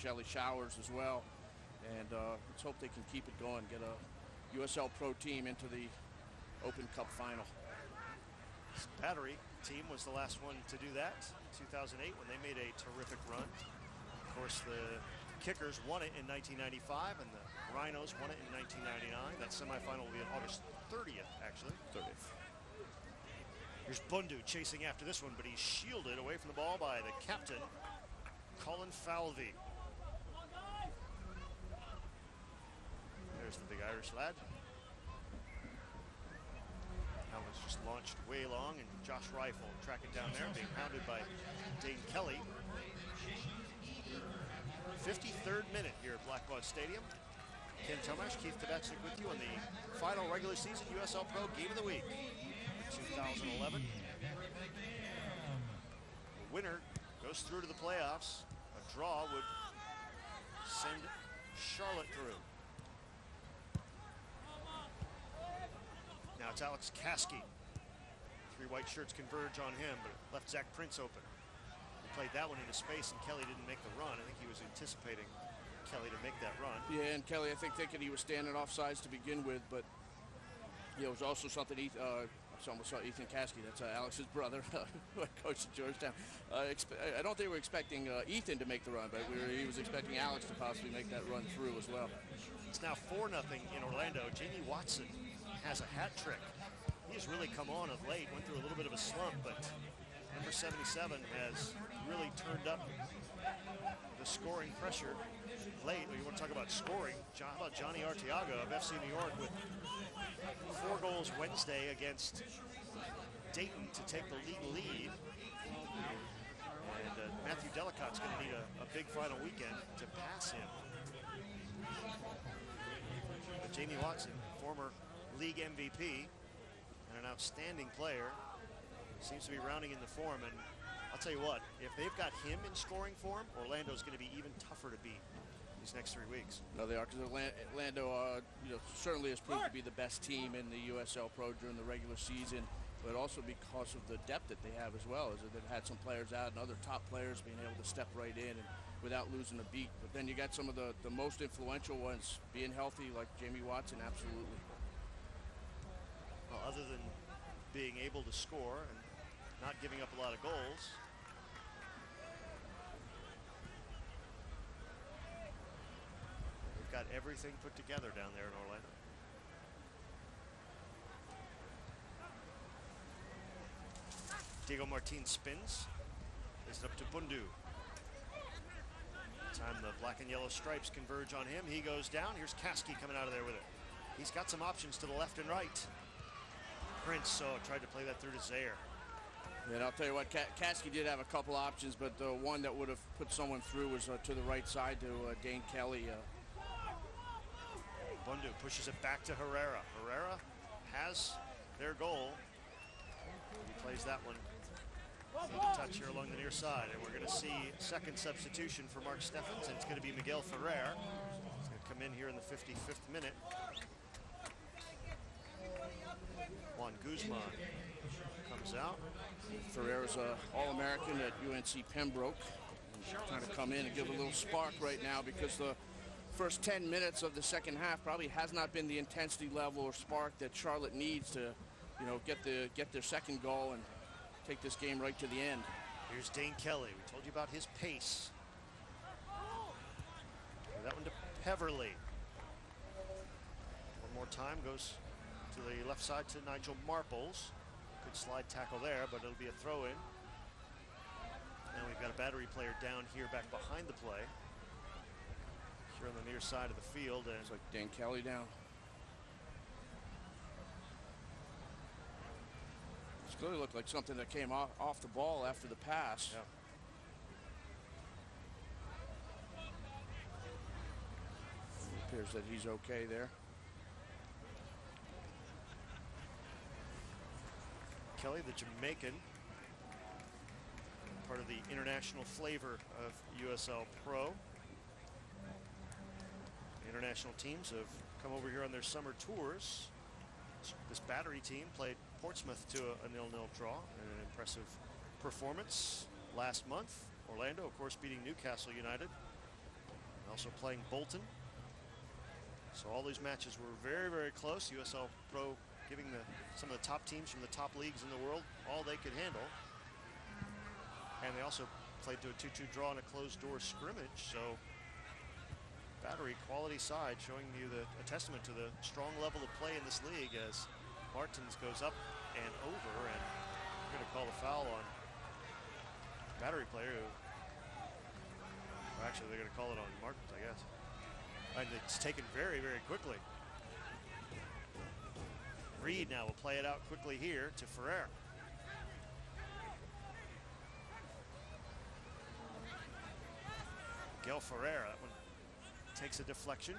Shelly Showers, as well. And let's hope they can keep it going, get a USL Pro team into the Open Cup final. This Battery team was the last one to do that, 2008, when they made a terrific run. Of course, the Kickers won it in 1995, and the Rhinos won it in 1999. That semifinal will be on August 30th, actually. 30th. Here's Bundu chasing after this one, but he's shielded away from the ball by the captain, Colin Falvey. There's the big Irish lad. That was just launched way long, and Josh Rifle tracking down there, being hounded by Dane Kelly. 53rd minute here at Blackbaud Stadium. Ken Tomash, Keith Tedeschick with you on the final regular season USL Pro Game of the Week for 2011. The winner goes through to the playoffs. A draw would send Charlotte through. Now it's Alex Caskey. 3 white shirts converge on him, but left Zach Prince open. Played that one into space, and Kelly didn't make the run. I think he was anticipating Kelly to make that run. Yeah, and Kelly, I think, thinking he was standing offsides to begin with, but it was also something I almost saw Ethan Caskey. That's Alex's brother, coach at Georgetown. I don't think we were expecting Ethan to make the run, but he was expecting Alex to possibly make that run through as well. It's now 4-0 in Orlando. Jamie Watson has a hat trick. He has really come on of late. Went through a little bit of a slump, but number 77 has really turned up the scoring pressure late. You want to talk about scoring? How about Johnny Arteaga of FC New York with 4 goals Wednesday against Dayton to take the league lead. And Matthew Delicott's going to need a big final weekend to pass him. But Jamie Watson, former league MVP and an outstanding player, seems to be rounding into form, and I'll tell you what, if they've got him in scoring form, Orlando's going to be even tougher to beat these next 3 weeks. No, they are, because Orlando certainly has proved to be the best team in the USL Pro during the regular season, but also because of the depth that they have as well, as they've had some players out and other top players being able to step right in and without losing a beat. But then you got some of the most influential ones being healthy, like Jamie Watson. Absolutely. Well, other than being able to score and not giving up a lot of goals, they've got everything put together down there in Orlando. Diego Martin spins. Plays it up to Bundu. Time the black and yellow stripes converge on him. He goes down. Here's Kasky coming out of there with it. He's got some options to the left and right. Prince tried to play that through to Zaire. And I'll tell you what, Kasky did have a couple options, but the one that would have put someone through was to the right side to Dane Kelly. Bundu pushes it back to Herrera. Herrera has their goal. He plays that one. Good touch here along the near side, and we're going to see second substitution for Mark Steffens, and it's going to be Miguel Ferrer. He's going to come in here in the 55th minute. Juan Guzman comes out. Ferrer's an All-American at UNC Pembroke. He's trying to come in and give a little spark right now because the first 10 minutes of the second half probably has not been the intensity level or spark that Charlotte needs to, get their second goal and take this game right to the end. Here's Dane Kelly. We told you about his pace. That one to Peverly. One more time, goes to the left side to Nigel Marples. Good slide tackle there, but it'll be a throw-in. And we've got a Battery player down here back behind the play. Here on the near side of the field. And it's like Dane Kelly down. This clearly looked like something that came off the ball after the pass. Yeah. It appears that he's okay there. Kelly, the Jamaican, part of the international flavor of USL Pro. The international teams have come over here on their summer tours. This Battery team played Portsmouth to a 0-0 draw and an impressive performance last month. Orlando, of course, beating Newcastle United. Also playing Bolton. So all these matches were very, very close. USL Pro giving some of the top teams from the top leagues in the world all they could handle. And they also played to a 2-2 draw in a closed-door scrimmage. So Battery quality side, showing you a testament to the strong level of play in this league as Martins goes up and over, and we're going to call the foul on Battery player who, well, actually they're going to call it on Martins, I guess. And it's taken very, very quickly. Reed now will play it out quickly here to Ferrer. Miguel Ferrer, that one takes a deflection.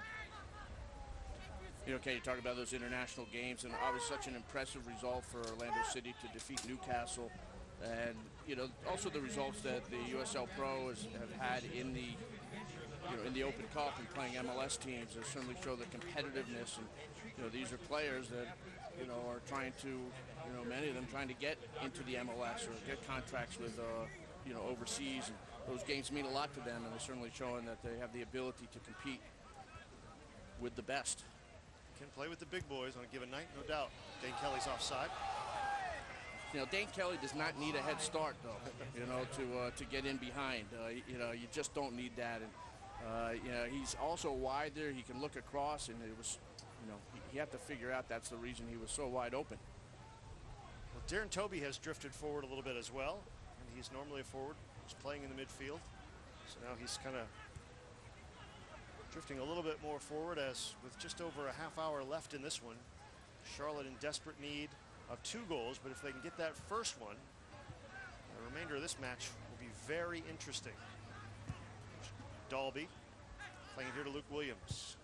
You talk about those international games, and obviously such an impressive result for Orlando City to defeat Newcastle. And, also the results that the USL Pro have had in the Open Cup and playing MLS teams has certainly show the competitiveness. And, these are players that, are trying to, many of them trying to get into the MLS or get contracts with, overseas. And those games mean a lot to them, and they're certainly showing that they have the ability to compete with the best. Can play with the big boys on a given night, no doubt. Dane Kelly's offside. Dane Kelly does not need a head start, though, to get in behind. You just don't need that. And, he's also wide there. He can look across, and it was, you have to figure out that's the reason he was so wide open. Well, Darren Toby has drifted forward a little bit as well, and he's normally a forward. He's playing in the midfield, so now he's kind of drifting a little bit more forward, as with just over a half hour left in this one. Charlotte in desperate need of 2 goals, but if they can get that first one, the remainder of this match will be very interesting. Dalby playing here to Luke Williams.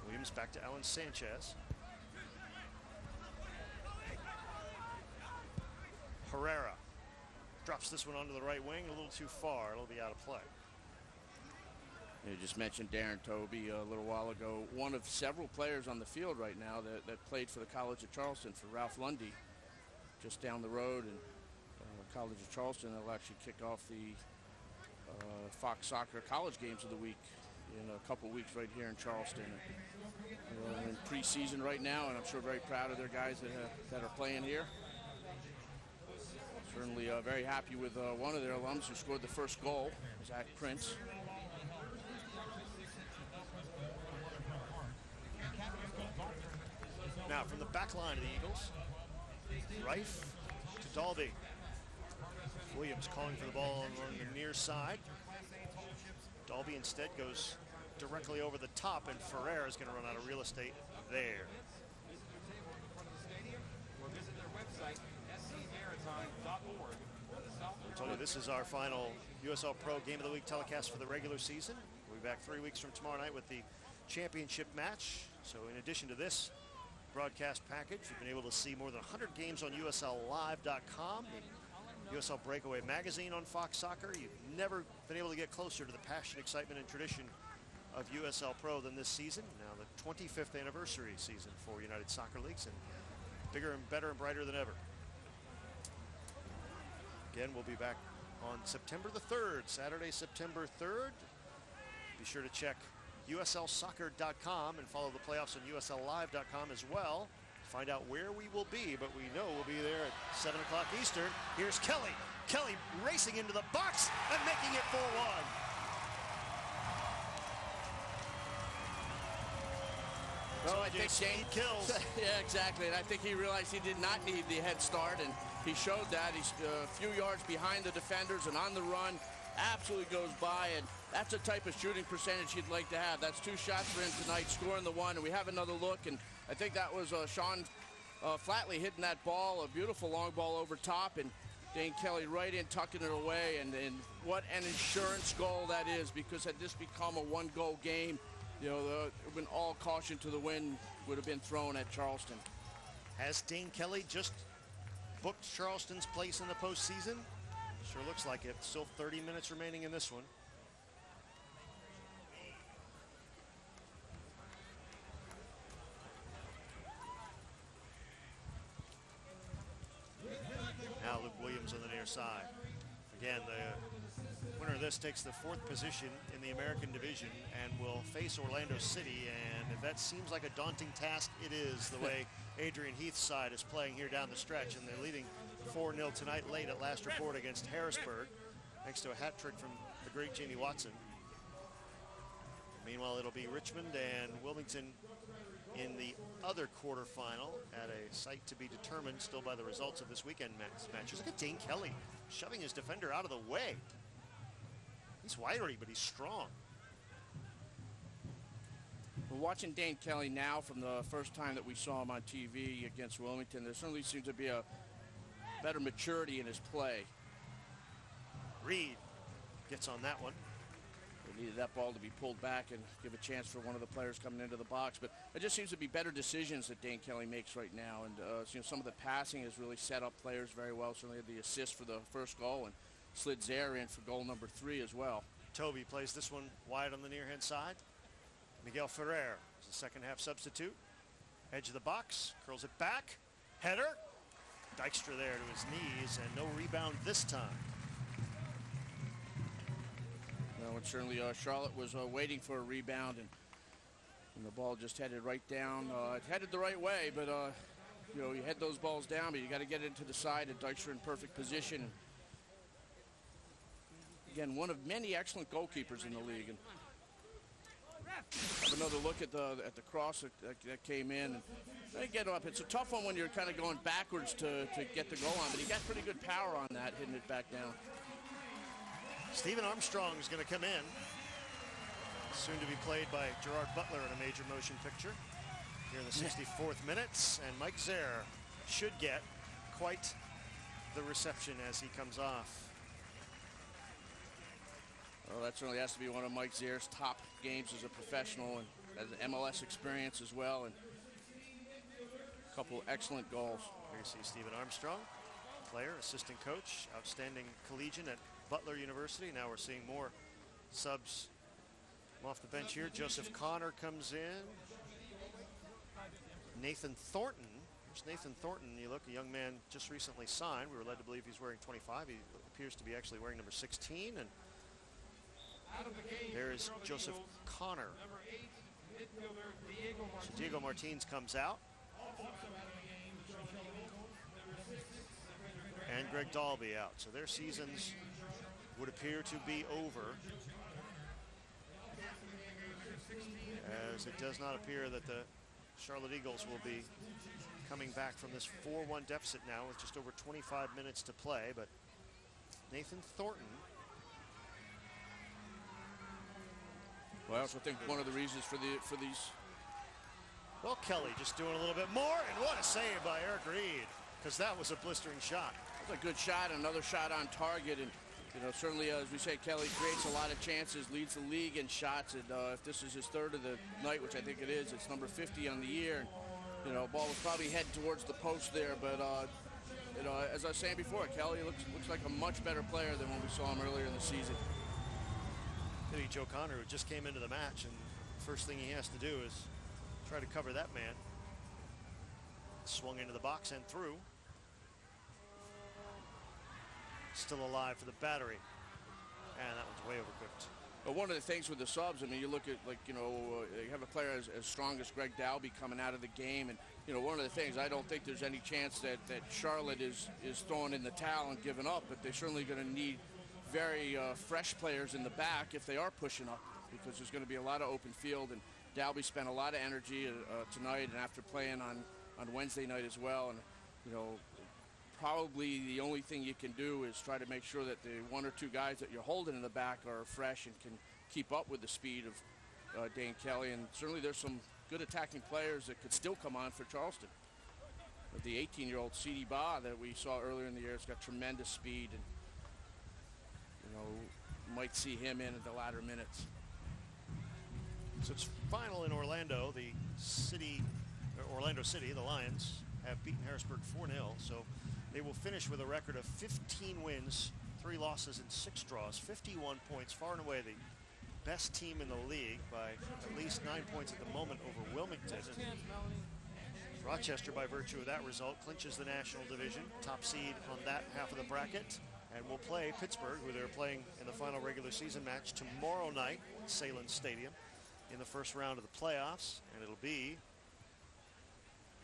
Williams back to Alan Sanchez. Herrera drops this one onto the right wing a little too far. It'll be out of play. You just mentioned Darren Toby a little while ago. One of several players on the field right now that played for the College of Charleston for Ralph Lundy, just down the road. And College of Charleston will actually kick off the Fox Soccer College Games of the Week in a couple weeks right here in Charleston. We're in preseason right now, and I'm sure very proud of their guys that are playing here. Certainly very happy with one of their alums who scored the first goal, Zach Prince. Now from the back line of the Eagles, Rife to Dalby. Williams calling for the ball along the near side. Dalby instead goes directly over the top, and Ferrer is going to run out of real estate there. I told you this is our final USL Pro Game of the Week telecast for the regular season. We'll be back 3 weeks from tomorrow night with the championship match. So in addition to this broadcast package, you've been able to see more than 100 games on USLLive.com, the USL Breakaway magazine on Fox Soccer. You've never been able to get closer to the passion, excitement, and tradition of USL Pro than this season. Now the 25th anniversary season for United Soccer Leagues, and bigger and better and brighter than ever. Again, we'll be back on September the 3rd, Saturday, September 3rd. Be sure to check USLsoccer.com and follow the playoffs on USLLive.com as well. Find out where we will be, but we know we'll be there at 7 o'clock Eastern. Here's Kelly. Kelly racing into the box and making it 4-1. Well, I think Dane kills. Yeah, exactly. And I think he realized he did not need the head start, and he showed that. He's a few yards behind the defenders and on the run. Absolutely goes by, and that's the type of shooting percentage he'd like to have. That's 2 shots for him tonight, scoring the one, and we have another look, and I think that was Sean Flatley hitting that ball, a beautiful long ball over top, and Dane Kelly right in, tucking it away, and what an insurance goal that is, because had this become a 1-goal game, you know, when all caution to the wind would have been thrown at Charleston. Has Dane Kelly just booked Charleston's place in the postseason? Sure looks like it. Still 30 minutes remaining in this one. Now Luke Williams on the near side. Again, the winner of this takes the 4th position in the American division and will face Orlando City. And if that seems like a daunting task, it is, the way Adrian Heath's side is playing here down the stretch. And they're leading 4-0 tonight late at last report against Harrisburg, thanks to a hat trick from the great Jamie Watson. Meanwhile, it'll be Richmond and Wilmington in the other quarterfinal at a site to be determined still by the results of this weekend matches. Look at Dane Kelly shoving his defender out of the way. He's wiry, but he's strong. We're watching Dane Kelly now from the first time that we saw him on TV against Wilmington. There certainly seems to be a better maturity in his play. Reed gets on that one. They needed that ball to be pulled back and give a chance for one of the players coming into the box, but it just seems to be better decisions that Dane Kelly makes right now, and you know, some of the passing has really set up players very well. Certainly had the assist for the first goal and slid Zaire in for goal number 3 as well. Toby plays this one wide on the near-hand side. Miguel Ferrer is the second half substitute. Edge of the box, curls it back, header. Dykstra there to his knees, and no rebound this time. No, and certainly Charlotte was waiting for a rebound, and the ball just headed right down. It headed the right way, but you know, you head those balls down, but you got to get it into the side, and Dykstra in perfect position. And again, one of many excellent goalkeepers in the league. And have another look at the cross that came in. And they get up. It's a tough one when you're kind of going backwards to get the goal on, but he got pretty good power on that, hitting it back down. Stephen Armstrong is going to come in. Soon to be played by Gerard Butler in a major motion picture here in the 64th minutes. And Mike Zaire should get quite the reception as he comes off. Well, that certainly has to be one of Mike Zaire's top games as a professional, and has an MLS experience as well, and a couple excellent goals. Here you see Stephen Armstrong, player, assistant coach, outstanding collegian at Butler University. Now we're seeing more subs off the bench here. Joseph Connor comes in. Nathan Thornton. Here's Nathan Thornton. You look, a young man just recently signed. We were led to believe he's wearing 25. He appears to be actually wearing number 16. And there is Joseph Connor. So Diego Martins comes out. And Greg Dalby out. So their seasons would appear to be over, as it does not appear that the Charlotte Eagles will be coming back from this 4-1 deficit now with just over 25 minutes to play, but Nathan Thornton. Well, I also think one of the reasons for these. Well, Kelly just doing a little bit more, and what a save by Eric Reed, because that was a blistering shot. It was a good shot, another shot on target, and certainly, as we say, Kelly creates a lot of chances, leads the league in shots, and if this is his third of the night, which I think it is, it's number 50 on the year. And, ball was probably heading towards the post there, but as I was saying before, Kelly looks like a much better player than when we saw him earlier in the season. Maybe Joe Connor, who just came into the match, and the first thing he has to do is try to cover that man. Swung into the box and through. Still alive for the battery. And that one's way overcooked. But one of the things with the subs, I mean, you look at, you have a player as strong as Greg Dalby coming out of the game. And, one of the things, I don't think there's any chance that Charlotte is throwing in the towel and giving up. But they're certainly going to need very fresh players in the back if they are pushing up, because there's going to be a lot of open field. And Dalby spent a lot of energy tonight and after playing on Wednesday night as well. And, probably the only thing you can do is try to make sure that the one or two guys that you're holding in the back are fresh and can keep up with the speed of Dane Kelly. And certainly there's some good attacking players that could still come on for Charleston. But the 18-year-old Sidi Ba that we saw earlier in the year has got tremendous speed, and might see him in at the latter minutes. So it's final in Orlando. Orlando City, the Lions, have beaten Harrisburg 4-0. So they will finish with a record of 15 wins, 3 losses, and 6 draws. 51 points, far and away the best team in the league by at least 9 points at the moment over Wilmington. And Rochester, by virtue of that result, clinches the National Division, top seed on that half of the bracket, and will play Pittsburgh, who they're playing in the final regular season match tomorrow night at Salem Stadium in the first round of the playoffs. And it'll be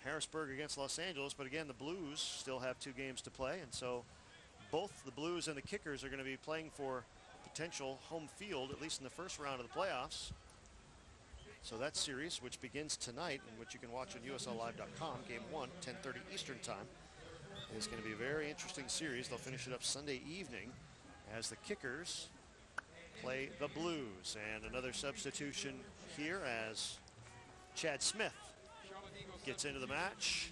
Harrisburg against Los Angeles, but again, the Blues still have 2 games to play, and so both the Blues and the Kickers are going to be playing for potential home field, at least in the first round of the playoffs. So that series, which begins tonight and which you can watch on USLLive.com, Game 1, 10:30 Eastern Time, is going to be a very interesting series. They'll finish it up Sunday evening as the Kickers play the Blues. And another substitution here as Chad Smith gets into the match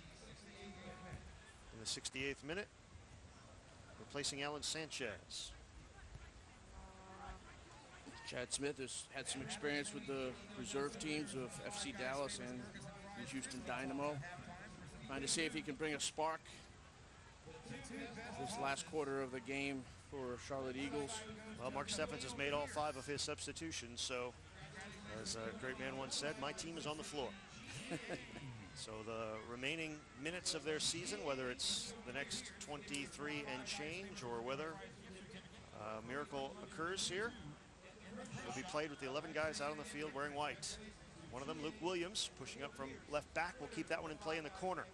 in the 68th minute, replacing Alan Sanchez. Chad Smith has had some experience with the reserve teams of FC Dallas and the Houston Dynamo. Trying to see if he can bring a spark this last quarter of the game for Charlotte Eagles. Well, Mark Steffens has made all 5 of his substitutions, so as a great man once said, my team is on the floor. So the remaining minutes of their season, whether it's the next 23 and change or whether a miracle occurs here, will be played with the 11 guys out on the field wearing white. One of them, Luke Williams, pushing up from left back, will keep that one in play in the corner.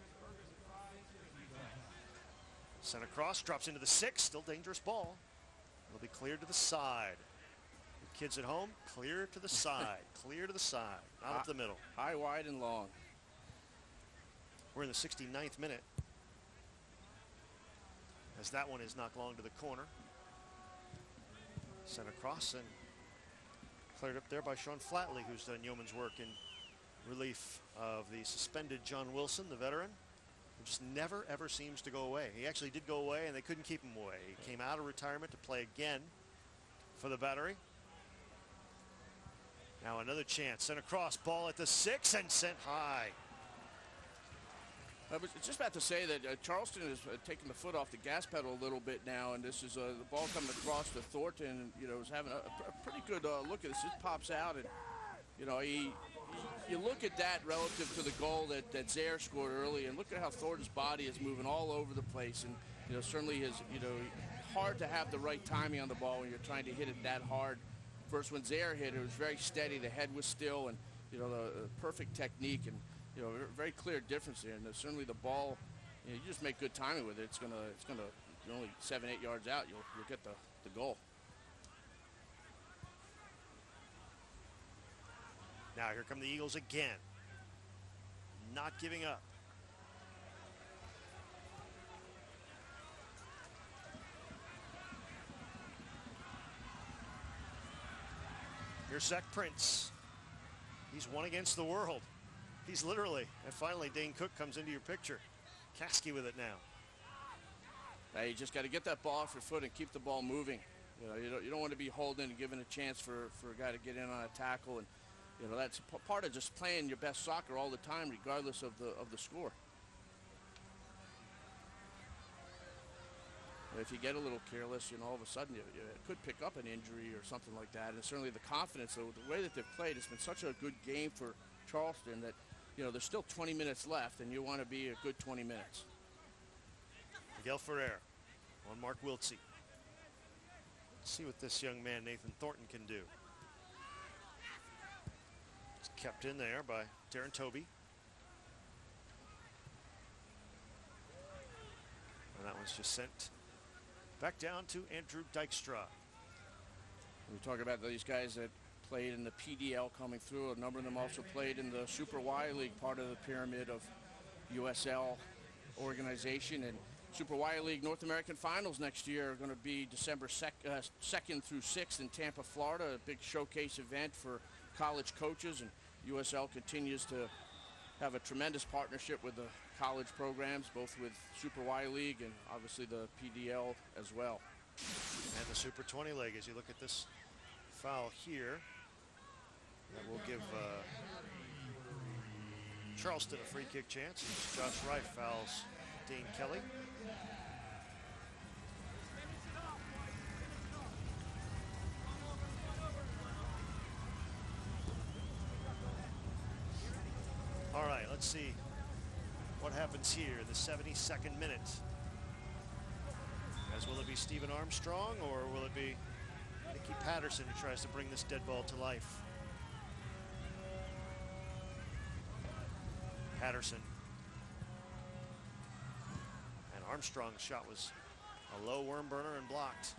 Sent across, drops into the 6, still dangerous ball. It'll be cleared to the side. The kids at home, clear to the side, clear to the side, not up the middle. High, wide, and long. We're in the 69th minute as that one is knocked long to the corner. Sent across and cleared up there by Sean Flatley, who's done yeoman's work in relief of the suspended John Wilson, the veteran, who just never, ever seems to go away. He actually did go away, and they couldn't keep him away. He came out of retirement to play again for the Battery. Now another chance. Sent across, ball at the 6 and sent high. I was just about to say that Charleston is taking the foot off the gas pedal a little bit now, and this is the ball coming across to Thornton, and is having a pretty good look at this. It pops out, and you look at that relative to the goal that Zaire scored early, and look at how Thornton's body is moving all over the place, and certainly his hard to have the right timing on the ball when you're trying to hit it that hard. First, when Zaire hit it, was very steady. The head was still, and the perfect technique, and very clear difference there. And certainly the ball, you just make good timing with it. It's gonna you're only 7-8 yards out. You'll get the goal. Now here come the Eagles again. not giving up. Here's Zach Prince. He's one against the world. He's literally. And finally, Dane Cook comes into your picture. Kasky with it now. Hey, you just got to get that ball off your foot and keep the ball moving. You know, you don't want to be holding and giving a chance for a guy to get in on a tackle. And, you know, that's part of just playing your best soccer all the time, regardless of the score. If you get a little careless, you know, all of a sudden you could pick up an injury or something like that. And certainly the confidence, the way that they've played, it's been such a good game for Charleston that, you know, there's still 20 minutes left, and you want to be a good 20 minutes. Miguel Ferrer on Mark Wiltsey. Let's see what this young man, Nathan Thornton, can do. It's kept in there by Darren Toby. And that one's just sent back down to Andrew Dykstra. We talk about these guys that played in the PDL coming through. A number of them also played in the Super Y League, part of the pyramid of USL organization. And Super Y League North American Finals next year are going to be December 2nd through 6th in Tampa, Florida, a big showcase event for college coaches. And USL continues to have a tremendous partnership with the college programs, both with Super Y League and obviously the PDL as well. And the Super 20 League, as you look at this foul here, that will give Charleston a free kick chance. Josh Wright fouls Dean Kelly. All right, let's see what happens here in the 72nd minute. As will it be Stephen Armstrong, or will it be Nicky Patterson who tries to bring this dead ball to life? Patterson. And Armstrong's shot was a low worm burner and blocked.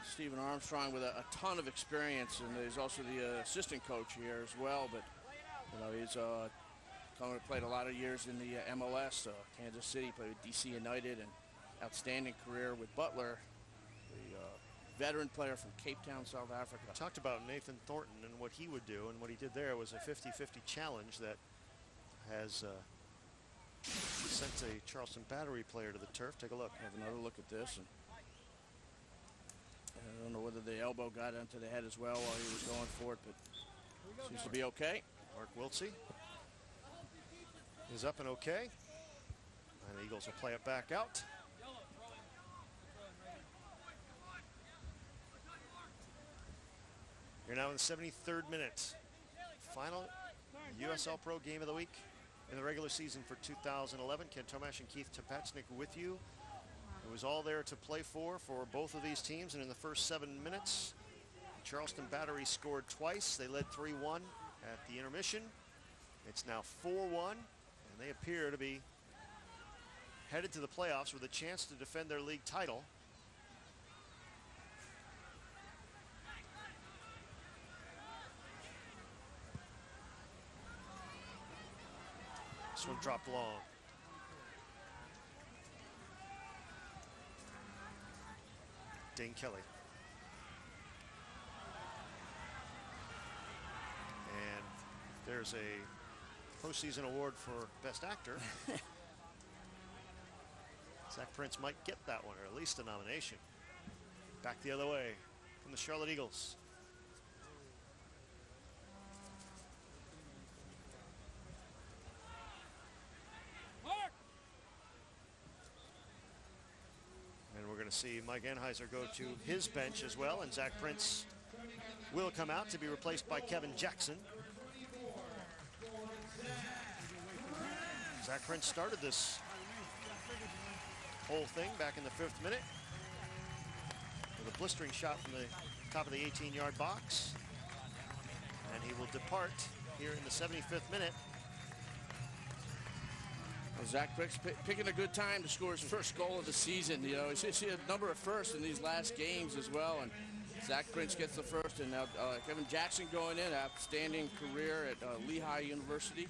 Stephen Armstrong with a ton of experience, and he's also the assistant coach here as well. But you know, he's played a lot of years in the MLS. Kansas City, played with DC United, and outstanding career with Butler, the veteran player from Cape Town, South Africa. We talked about Nathan Thornton and what he would do, and what he did there was a 50-50 challenge that has sent a Charleston Battery player to the turf. Take a look. Have another look at this. And I don't know whether the elbow got into the head as well while he was going for it, but seems to be okay. Mark Wiltsey is up and okay. And the Eagles will play it back out. You're now in the 73rd minute. Final USL Pro game of the week in the regular season for 2011. Ken Tomash and Keith Topachnik with you. It was all there to play for both of these teams. And in the first 7 minutes, Charleston Battery scored twice. They led 3-1 at the intermission. It's now 4-1, and they appear to be headed to the playoffs with a chance to defend their league title. This one dropped long. Dane Kelly. And there's a postseason award for Best Actor. Zach Prince might get that one, or at least a nomination. Back the other way from the Charlotte Eagles. And we're going to see Mike Anheuser go to his bench as well, and Zach Prince will come out to be replaced by Kevin Jackson. Zach Prince started this whole thing back in the 5th minute with a blistering shot from the top of the 18-yard box. And he will depart here in the 75th minute. Well, Zach Prince picking a good time to score his first goal of the season. You know, he's a number of firsts in these last games as well. And Zach Prince gets the first, and now Kevin Jackson going in, outstanding career at Lehigh University.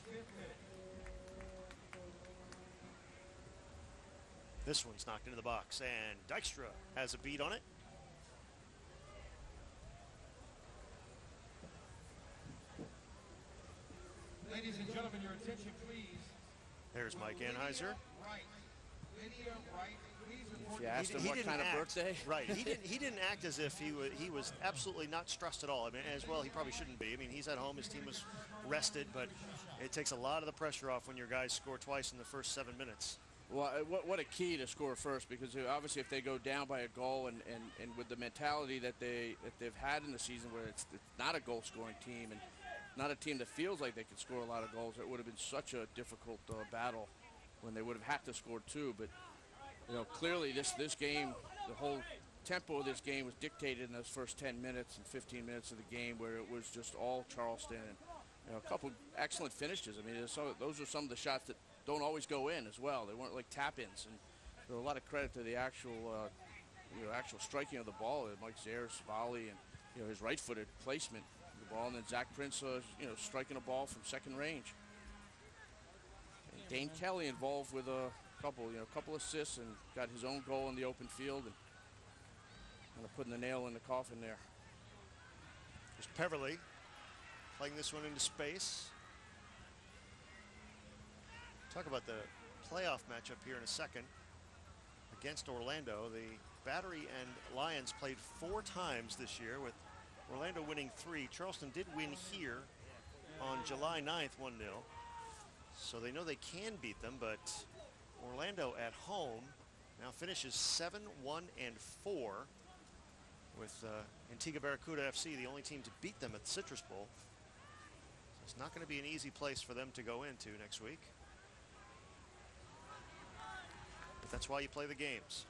This one's knocked into the box, and Dykstra has a beat on it. Ladies and gentlemen, your attention, please. There's Mike Anheuser. If you asked him what kind of birthday. Right. He didn't act as if he was absolutely not stressed at all. I mean, as well, he probably shouldn't be. I mean, he's at home. His team was rested, but it takes a lot of the pressure off when your guys score twice in the first 7 minutes. Well, what a key to score first, because obviously if they go down by a goal and with the mentality that they've had in the season, where it's not a goal-scoring team and not a team that feels like they can score a lot of goals, it would have been such a difficult battle when they would have had to score 2. But clearly this game, the whole tempo of this game was dictated in those first 10 minutes and 15 minutes of the game, where it was just all Charleston and a couple excellent finishes. I mean, those are some of the shots that don't always go in as well. They weren't like tap-ins, and there was a lot of credit to the actual striking of the ball. Mike Zayer's volley and his right-footed placement of the ball, and then Zach Prince striking a ball from second range. And Dane Kelly involved with a couple assists and got his own goal in the open field, and kind of putting the nail in the coffin there. There's Peverly playing this one into space. Talk about the playoff matchup here in a second against Orlando. The Battery and Lions played 4 times this year, with Orlando winning 3. Charleston did win here on July 9th 1-0. So they know they can beat them, but Orlando at home now finishes 7-1-4, with Antigua Barracuda FC the only team to beat them at the Citrus Bowl. So it's not going to be an easy place for them to go into next week. But that's why you play the games.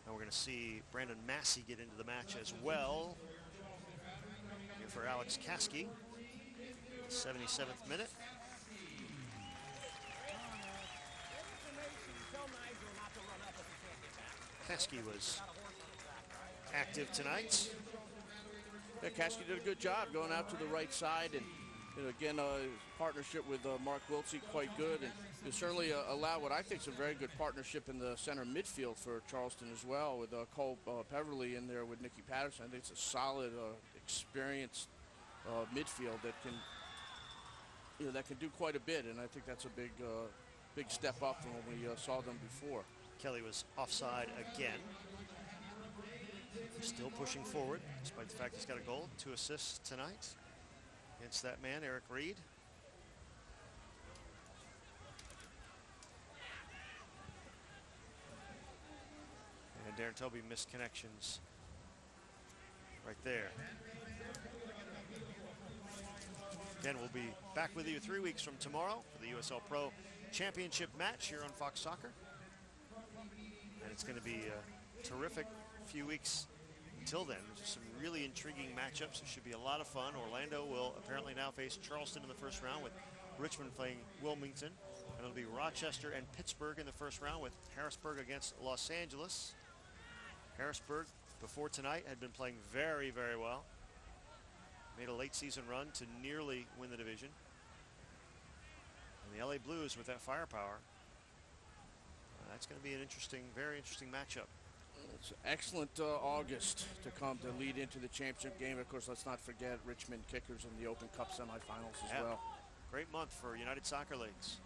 Now we're going to see Brandon Massey get into the match as well. Here for Alex Caskey, 77th minute. Caskey was active tonight. Yeah, Caskey did a good job going out to the right side, and again, partnership with Mark Wiltsey quite good, and it certainly allowed what I think is a very good partnership in the center midfield for Charleston as well, with Cole Peverly in there with Nicky Patterson. I think it's a solid, experienced midfield that can do quite a bit, and I think that's a big step up from when we saw them before. Kelly was offside again. Still pushing forward, despite the fact he's got a goal, 2 assists tonight against that man, Eric Reed. And Darren Toby missed connections right there. Again, we'll be back with you 3 weeks from tomorrow for the USL Pro Championship match here on Fox Soccer. And it's going to be a terrific few weeks until then. There's some really intriguing matchups. It should be a lot of fun. Orlando will apparently now face Charleston in the first round, with Richmond playing Wilmington. And it'll be Rochester and Pittsburgh in the first round, with Harrisburg against Los Angeles. Harrisburg, before tonight, had been playing very, very well. Made a late season run to nearly win the division. And the LA Blues, with that firepower, that's going to be an interesting, very interesting matchup. It's an excellent August to come to lead into the championship game. Of course, let's not forget Richmond Kickers in the Open Cup semifinals as well. Great month for United Soccer Leagues.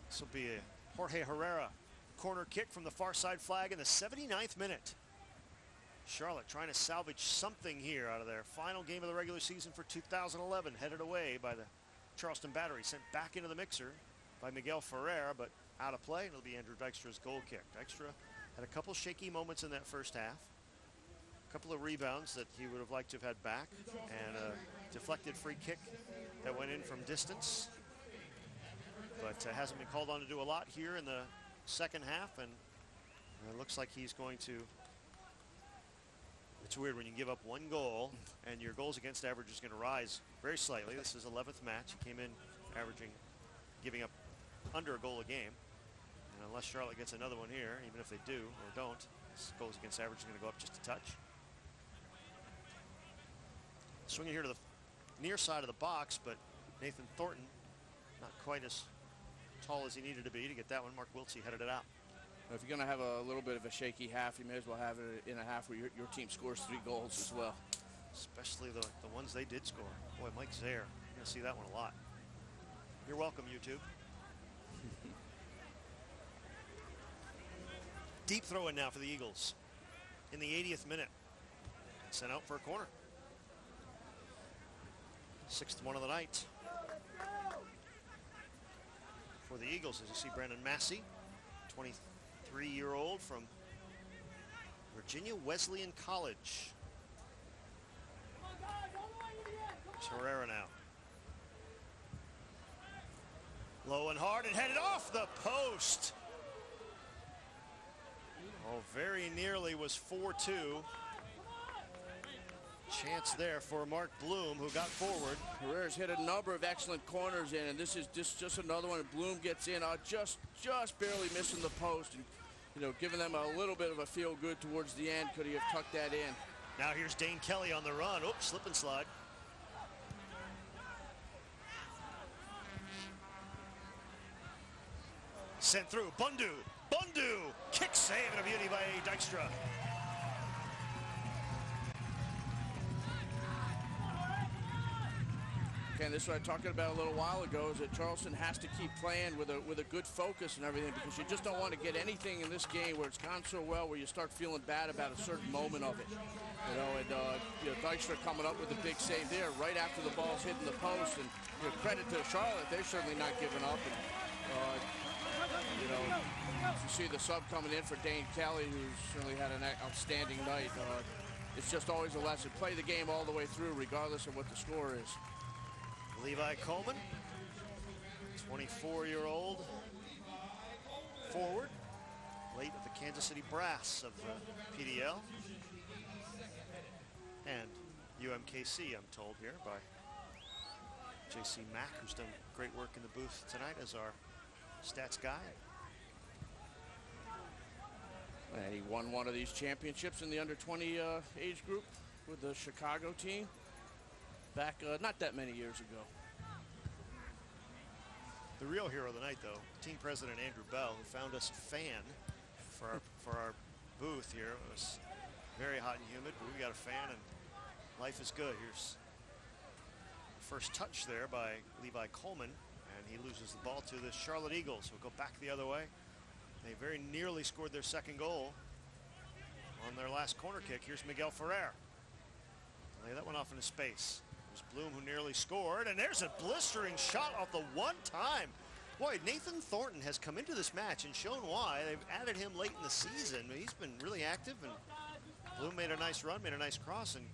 This will be a Jorge Herrera corner kick from the far side flag in the 79th minute. Charlotte trying to salvage something here out of their final game of the regular season for 2011, headed away by the Charleston Battery, sent back into the mixer by Miguel Ferreira, but out of play, and it'll be Andrew Dykstra's goal kick. Dykstra had a couple shaky moments in that first half, a couple of rebounds that he would have liked to have had back, and a deflected free kick that went in from distance, but hasn't been called on to do a lot here in the second half, and it looks like he's going to. It's weird when you give up 1 goal and your goals against average is going to rise very slightly. This is 11th match. He came in giving up under a goal a game. And unless Charlotte gets another one here, even if they do or don't, this goals against average is going to go up just a touch. Swinging here to the near side of the box, but Nathan Thornton not quite as tall as he needed to be to get that one. Mark Wiltsey headed it out. If you're going to have a little bit of a shaky half, you may as well have it in a half where your team scores 3 goals as well. Especially the ones they did score. Boy, Mike Zaire, you're going to see that one a lot. You're welcome, YouTube. Deep throw in now for the Eagles in the 80th minute. Sent out for a corner. 6th one of the night for the Eagles, as you see Brandon Massey, 23-year-old from Virginia Wesleyan College. It's Herrera now. Low and hard and headed off the post. Oh, very nearly was 4-2. Chance there for Mark Bloom, who got forward. Herrera's hit a number of excellent corners in, and this is just another one. Bloom gets in, just barely missing the post, and giving them a little bit of a feel good towards the end. Could he have tucked that in? Now here's Dane Kelly on the run. Oops, slip and slide. Sent through. Bundu. Kick save and a beauty by Dykstra. Okay, and this is what I was talking about a little while ago, is that Charleston has to keep playing with a good focus and everything, because you just don't want to get anything in this game where it's gone so well where you start feeling bad about a certain moment of it. Dykstra coming up with a big save there right after the ball's hitting the post, and credit to Charlotte, they're certainly not giving up. And, you see the sub coming in for Dane Kelly, who's certainly had an outstanding night. It's just always a lesson. Play the game all the way through, regardless of what the score is. Levi Coleman, 24-year-old forward, late of the Kansas City Brass of the PDL. And UMKC, I'm told here, by JC Mack, who's done great work in the booth tonight as our stats guy. And he won one of these championships in the under-20 age group with the Chicago team back not that many years ago. The real hero of the night, though, team president Andrew Bell, who found us a fan for our booth here. It was very hot and humid, but we got a fan, and life is good. Here's the first touch there by Levi Coleman, and he loses the ball to the Charlotte Eagles, who go back the other way. They very nearly scored their second goal on their last corner kick. Here's Miguel Ferrer. Lay that one off into space. There's Bloom, who nearly scored, and there's a blistering shot off the one time. Boy, Nathan Thornton has come into this match and shown why. They've added him late in the season. He's been really active, and Bloom made a nice run, made a nice cross, and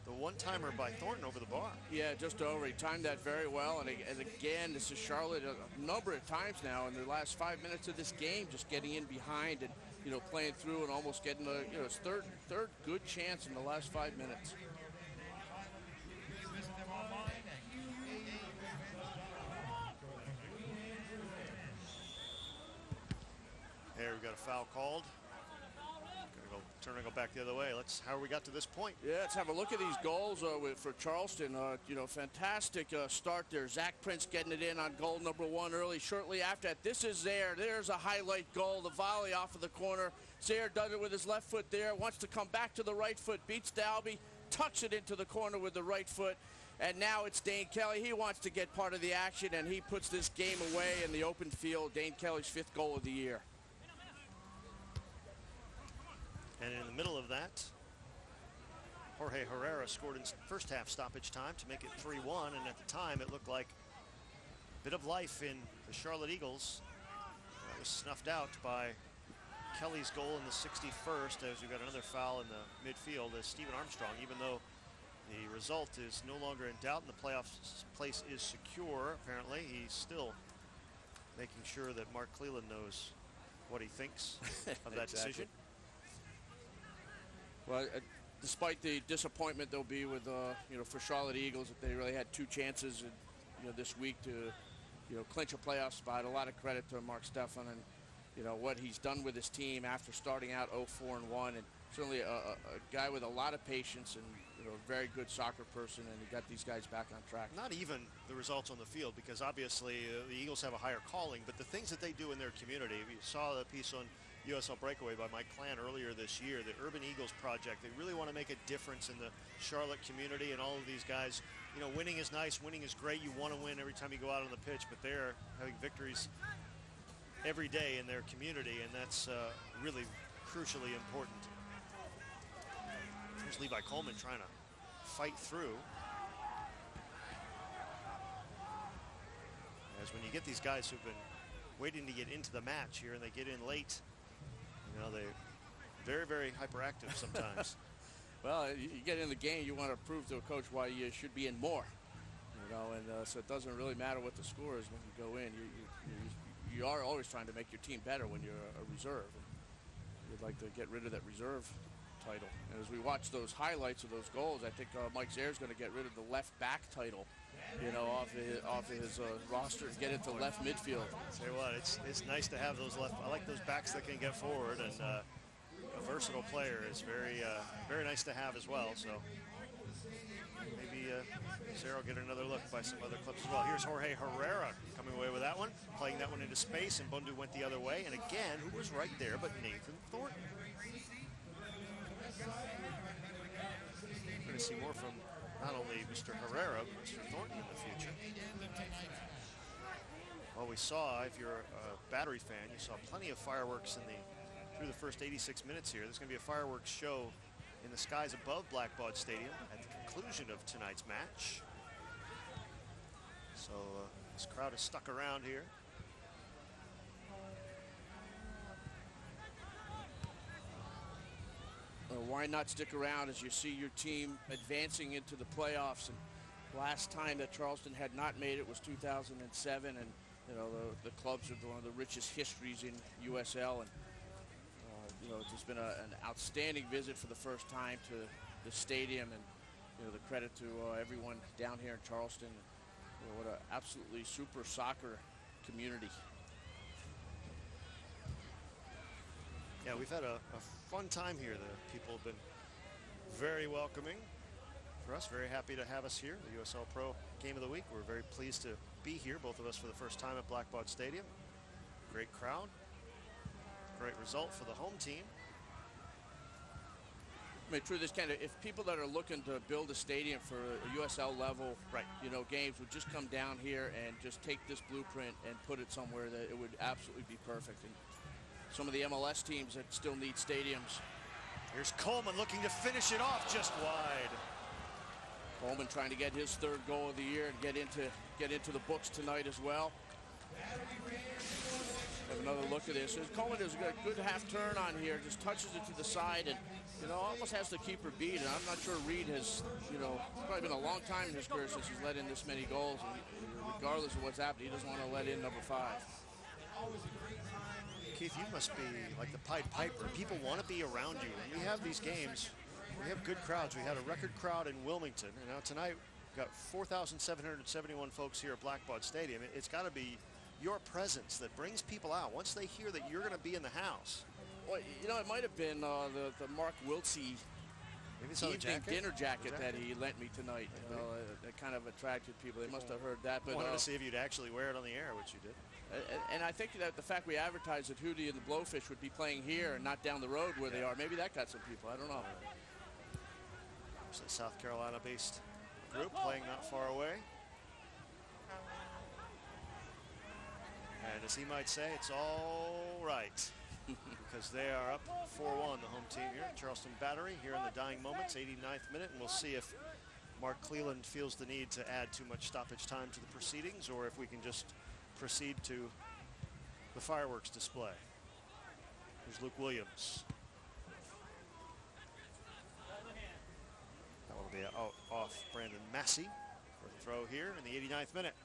the one-timer by Thornton over the bar. Yeah, just over. He timed that very well. And again, this is Charlotte a number of times now in the last 5 minutes of this game, just getting in behind and, playing through and almost getting his third good chance in the last 5 minutes. Here we got a foul called. Turn and go back the other way. How we got to this point. Yeah, let's have a look at these goals for Charleston. Fantastic start there. Zach Prince getting it in on goal number 1 early. Shortly after that, this is Zaire. There's a highlight goal. The volley off of the corner. Zaire does it with his left foot there. Wants to come back to the right foot. Beats Dalby. Tucks it into the corner with the right foot. And now it's Dane Kelly. He wants to get part of the action, and he puts this game away in the open field. Dane Kelly's 5th goal of the year. And in the middle of that, Jorge Herrera scored in first half stoppage time to make it 3-1. And at the time, it looked like a bit of life in the Charlotte Eagles. That was snuffed out by Kelly's goal in the 61st, as we got another foul in the midfield as Stephen Armstrong, even though the result is no longer in doubt and the playoff place is secure, apparently, he's still making sure that Mark Cleland knows what he thinks of that decision. Well, despite the disappointment there'll be with, for Charlotte Eagles, that they really had 2 chances, this week to, clinch a playoff spot. A lot of credit to Mark Stephan and, what he's done with his team after starting out 0-4-1, and certainly a guy with a lot of patience and a very good soccer person, and he got these guys back on track. Not even the results on the field, because obviously the Eagles have a higher calling, but the things that they do in their community. You saw the piece on USL Breakaway by Mike Clan earlier this year, the Urban Eagles Project. They really want to make a difference in the Charlotte community, and all of these guys, you know, winning is nice, winning is great. You want to win every time you go out on the pitch, but they're having victories every day in their community, and that's really crucially important. Here's Levi Coleman trying to fight through. As when you get these guys who've been waiting to get into the match here and they get in late, you know, they're very, very hyperactive sometimes. Well, you get in the game, you want to prove to a coach why you should be in more, you know, and so it doesn't really matter what the score is when you go in. You are always trying to make your team better when you're a reserve. And you'd like to get rid of that reserve title. And as we watch those highlights of those goals, I think Mike Zaire is going to get rid of the left back title, you know, off of his roster and get into left midfield. Tell you what, it's nice to have those left. I like those backs that can get forward, and a versatile player is very nice to have as well. So maybe Zaire will get another look by some other clips as well. Here's Jorge Herrera coming away with that one, playing that one into space, and Bundu went the other way. And again, who was right there but Nathan Thornton? We're going to see more from not only Mr. Herrera, but Mr. Thornton in the future. Well, we saw, if you're a Battery fan, you saw plenty of fireworks through the first 86 minutes here. There's going to be a fireworks show in the skies above Blackbaud Stadium at the conclusion of tonight's match. So this crowd is stuck around here. Why not stick around as you see your team advancing into the playoffs? And last time that Charleston had not made it was 2007, and you know the clubs are one of the richest histories in USL, and you know it's been an outstanding visit for the first time to the stadium, and you know the credit to everyone down here in Charleston. You know, what an absolutely super soccer community. Yeah, we've had a fun time here. The people have been very welcoming for us, very happy to have us here. The USL Pro Game of the Week. We're very pleased to be here, both of us for the first time at Blackbaud Stadium. Great crowd, great result for the home team. I mean, truth is, kind of, if people that are looking to build a stadium for a USL level, you know, games would just come down here and just take this blueprint and put it somewhere, that it would absolutely be perfect. And some of the MLS teams that still need stadiums. Here's Coleman looking to finish it off just wide. Coleman trying to get his third goal of the year and get into the books tonight as well. Have another look at this. Coleman does a good half turn on here, just touches it to the side, and you know almost has the keeper beat. And I'm not sure Reed has, you know, probably been a long time in his career since he's let in this many goals. And regardless of what's happened, he doesn't want to let in number 5. Keith, you must be like the Pied Piper. People want to be around you. When we have these games, we have good crowds. We had a record crowd in Wilmington. And now tonight, we've got 4,771 folks here at Blackbaud Stadium. It's got to be your presence that brings people out once they hear that you're going to be in the house. Well, you know, it might have been the Mark Wiltsey evening dinner jacket that he lent me tonight. You know, that kind of attracted people. They must have heard that. But wanted to see if you'd actually wear it on the air, which you did. And I think that the fact we advertised that Hootie and the Blowfish would be playing here and not down the road where they are, maybe that got some people. I don't know. It's a South Carolina-based group playing not far away. And as he might say, it's all right. Because they are up 4-1, the home team here. Charleston Battery here in the dying moments, 89th minute. And we'll see if Mark Cleland feels the need to add too much stoppage time to the proceedings, or if we can just proceed to the fireworks display. Here's Luke Williams. That will be off Brandon Massey for the throw here in the 89th minute.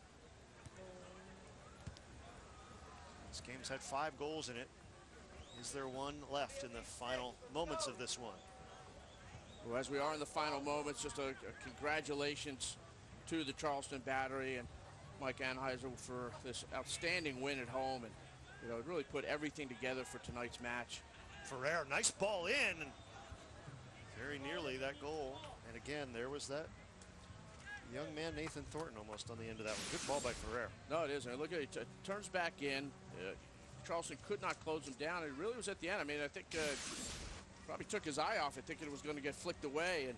This game's had 5 goals in it. Is there one left in the final moments of this one? Well, as we are in the final moments, just a congratulations to the Charleston Battery and Mike Anheuser for this outstanding win at home, and you know, it really put everything together for tonight's match. Ferrer, nice ball in, and very nearly that goal, and And again, there was that young man, Nathan Thornton, almost on the end of that one. Good ball by Ferrer. No, it is. And look at it. Turns back in. Charleston could not close him down. It really was at the end. I mean, I think probably took his eye off it, thinking it was going to get flicked away, and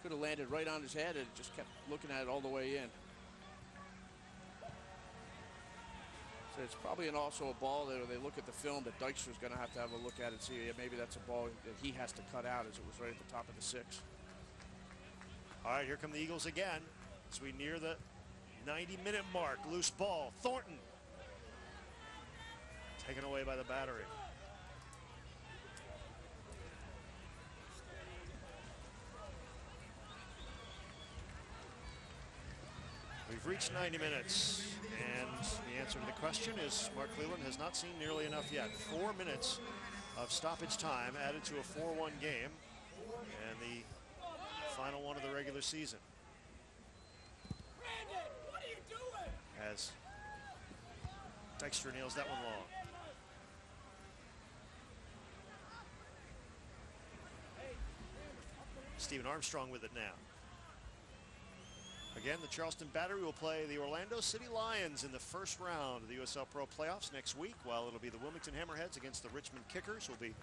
could have landed right on his head and just kept looking at it all the way in. So it's probably also a ball that they look at the film that Dykstra's going to have a look at and see maybe that's a ball that he has to cut out, as it was right at the top of the 6. All right, here come the Eagles again as we near the 90-minute mark. Loose ball. Thornton taken away by the Battery. We've reached 90 minutes, and the answer to the question is Mark Cleveland has not seen nearly enough yet. 4 minutes of stoppage time added to a 4-1 game, and the final one of the regular season. Brandon, what are you doing? As Dykstra nails that one long. Stephen Armstrong with it now. Again, the Charleston Battery will play the Orlando City Lions in the first round of the USL Pro playoffs next week, while it'll be the Wilmington Hammerheads against the Richmond Kickers. We'll be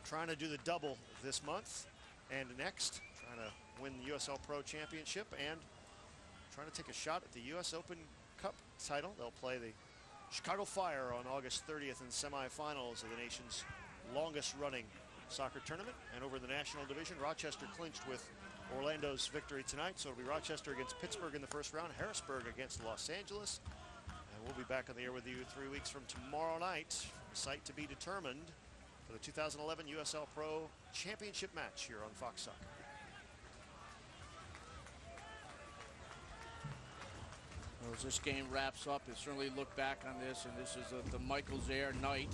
trying to do the double this month and next, trying to win the USL Pro Championship and trying to take a shot at the US Open Cup title. They'll play the Chicago Fire on August 30th in semifinals of the nation's longest running soccer tournament. And over the national division, Rochester clinched with Orlando's victory tonight, so it'll be Rochester against Pittsburgh in the first round, Harrisburg against Los Angeles. And we'll be back on the air with you 3 weeks from tomorrow night. Site to be determined for the 2011 USL Pro Championship match here on Fox Soccer. Well, as this game wraps up, you certainly look back on this, and this is the Michael's Air night.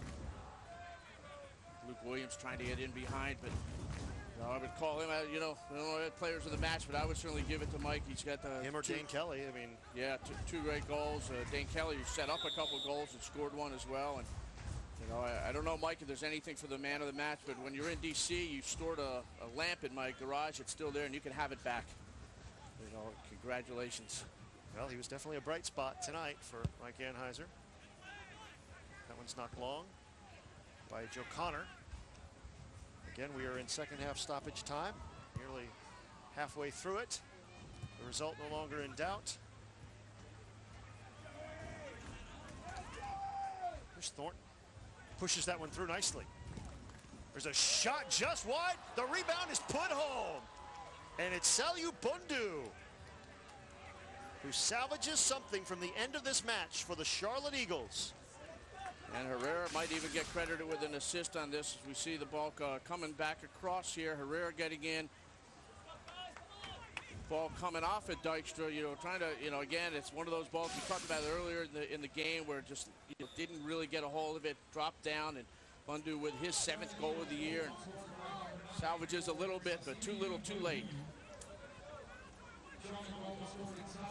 Luke Williams trying to get in behind, but I would call him, players of the match, but I would certainly give it to Mike. He's got the him or Dane Kelly. I mean, yeah, two great goals. Dane Kelly set up a couple goals and scored one as well. And I don't know, Mike, if there's anything for the man of the match, but when you're in DC, you stored a lamp in my garage. It's still there, and you can have it back. Congratulations. Well, he was definitely a bright spot tonight for Mike Anheuser. That one's knocked long by Joe Connor. Again, we are in second half stoppage time, nearly halfway through it. The result no longer in doubt. Here's Thornton. Pushes that one through nicely. There's a shot just wide. The rebound is put home. And it's Salyu Bundu who salvages something from the end of this match for the Charlotte Eagles. And Herrera might even get credited with an assist on this, as we see the ball coming back across here. Herrera getting in. Ball coming off at Dykstra, trying to, again, it's one of those balls we talked about earlier in the game where just didn't really get a hold of it, dropped down, and Bundu with his 7th goal of the year. And salvages a little bit, but too little, too late.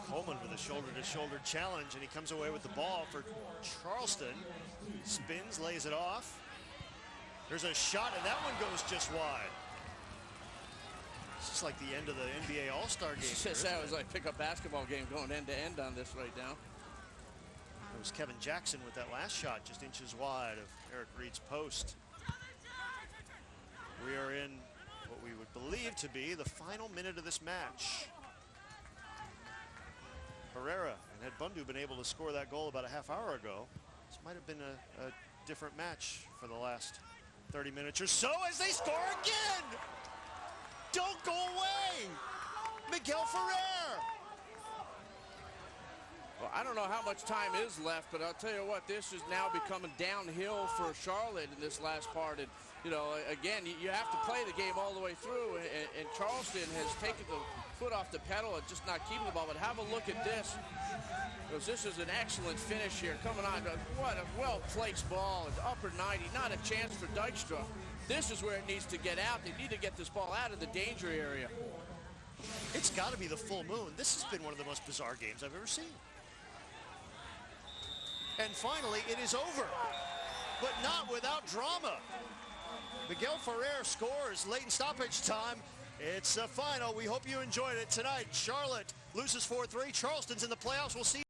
Coleman with a shoulder-to-shoulder challenge, and he comes away with the ball for Charleston. Spins, lays it off. There's a shot, and that one goes just wide. It's just like the end of the NBA All-Star game. That was like pick-up basketball game going end-to-end on this right now. It was Kevin Jackson with that last shot, just inches wide of Eric Reed's post. We are in what we would believe to be the final minute of this match. Herrera, and had Bundu been able to score that goal about a half hour ago, this might have been a different match for the last 30 minutes or so as they score again. Don't go away, Miguel Ferrer. Well, I don't know how much time is left, but I'll tell you what, this is now becoming downhill for Charlotte in this last part. And, again, you have to play the game all the way through, and Charleston has taken the foot off the pedal and just not keeping the ball. But have a look at this, because this is an excellent finish here. Coming on, what a well-placed ball. It's upper 90, not a chance for Dykstra. This is where it needs to get out. They need to get this ball out of the danger area. It's got to be the full moon. This has been one of the most bizarre games I've ever seen. And finally, it is over, but not without drama. Miguel Ferrer scores late in stoppage time, It's the final. We hope you enjoyed it tonight. Charlotte loses 4-3. Charleston's in the playoffs. We'll see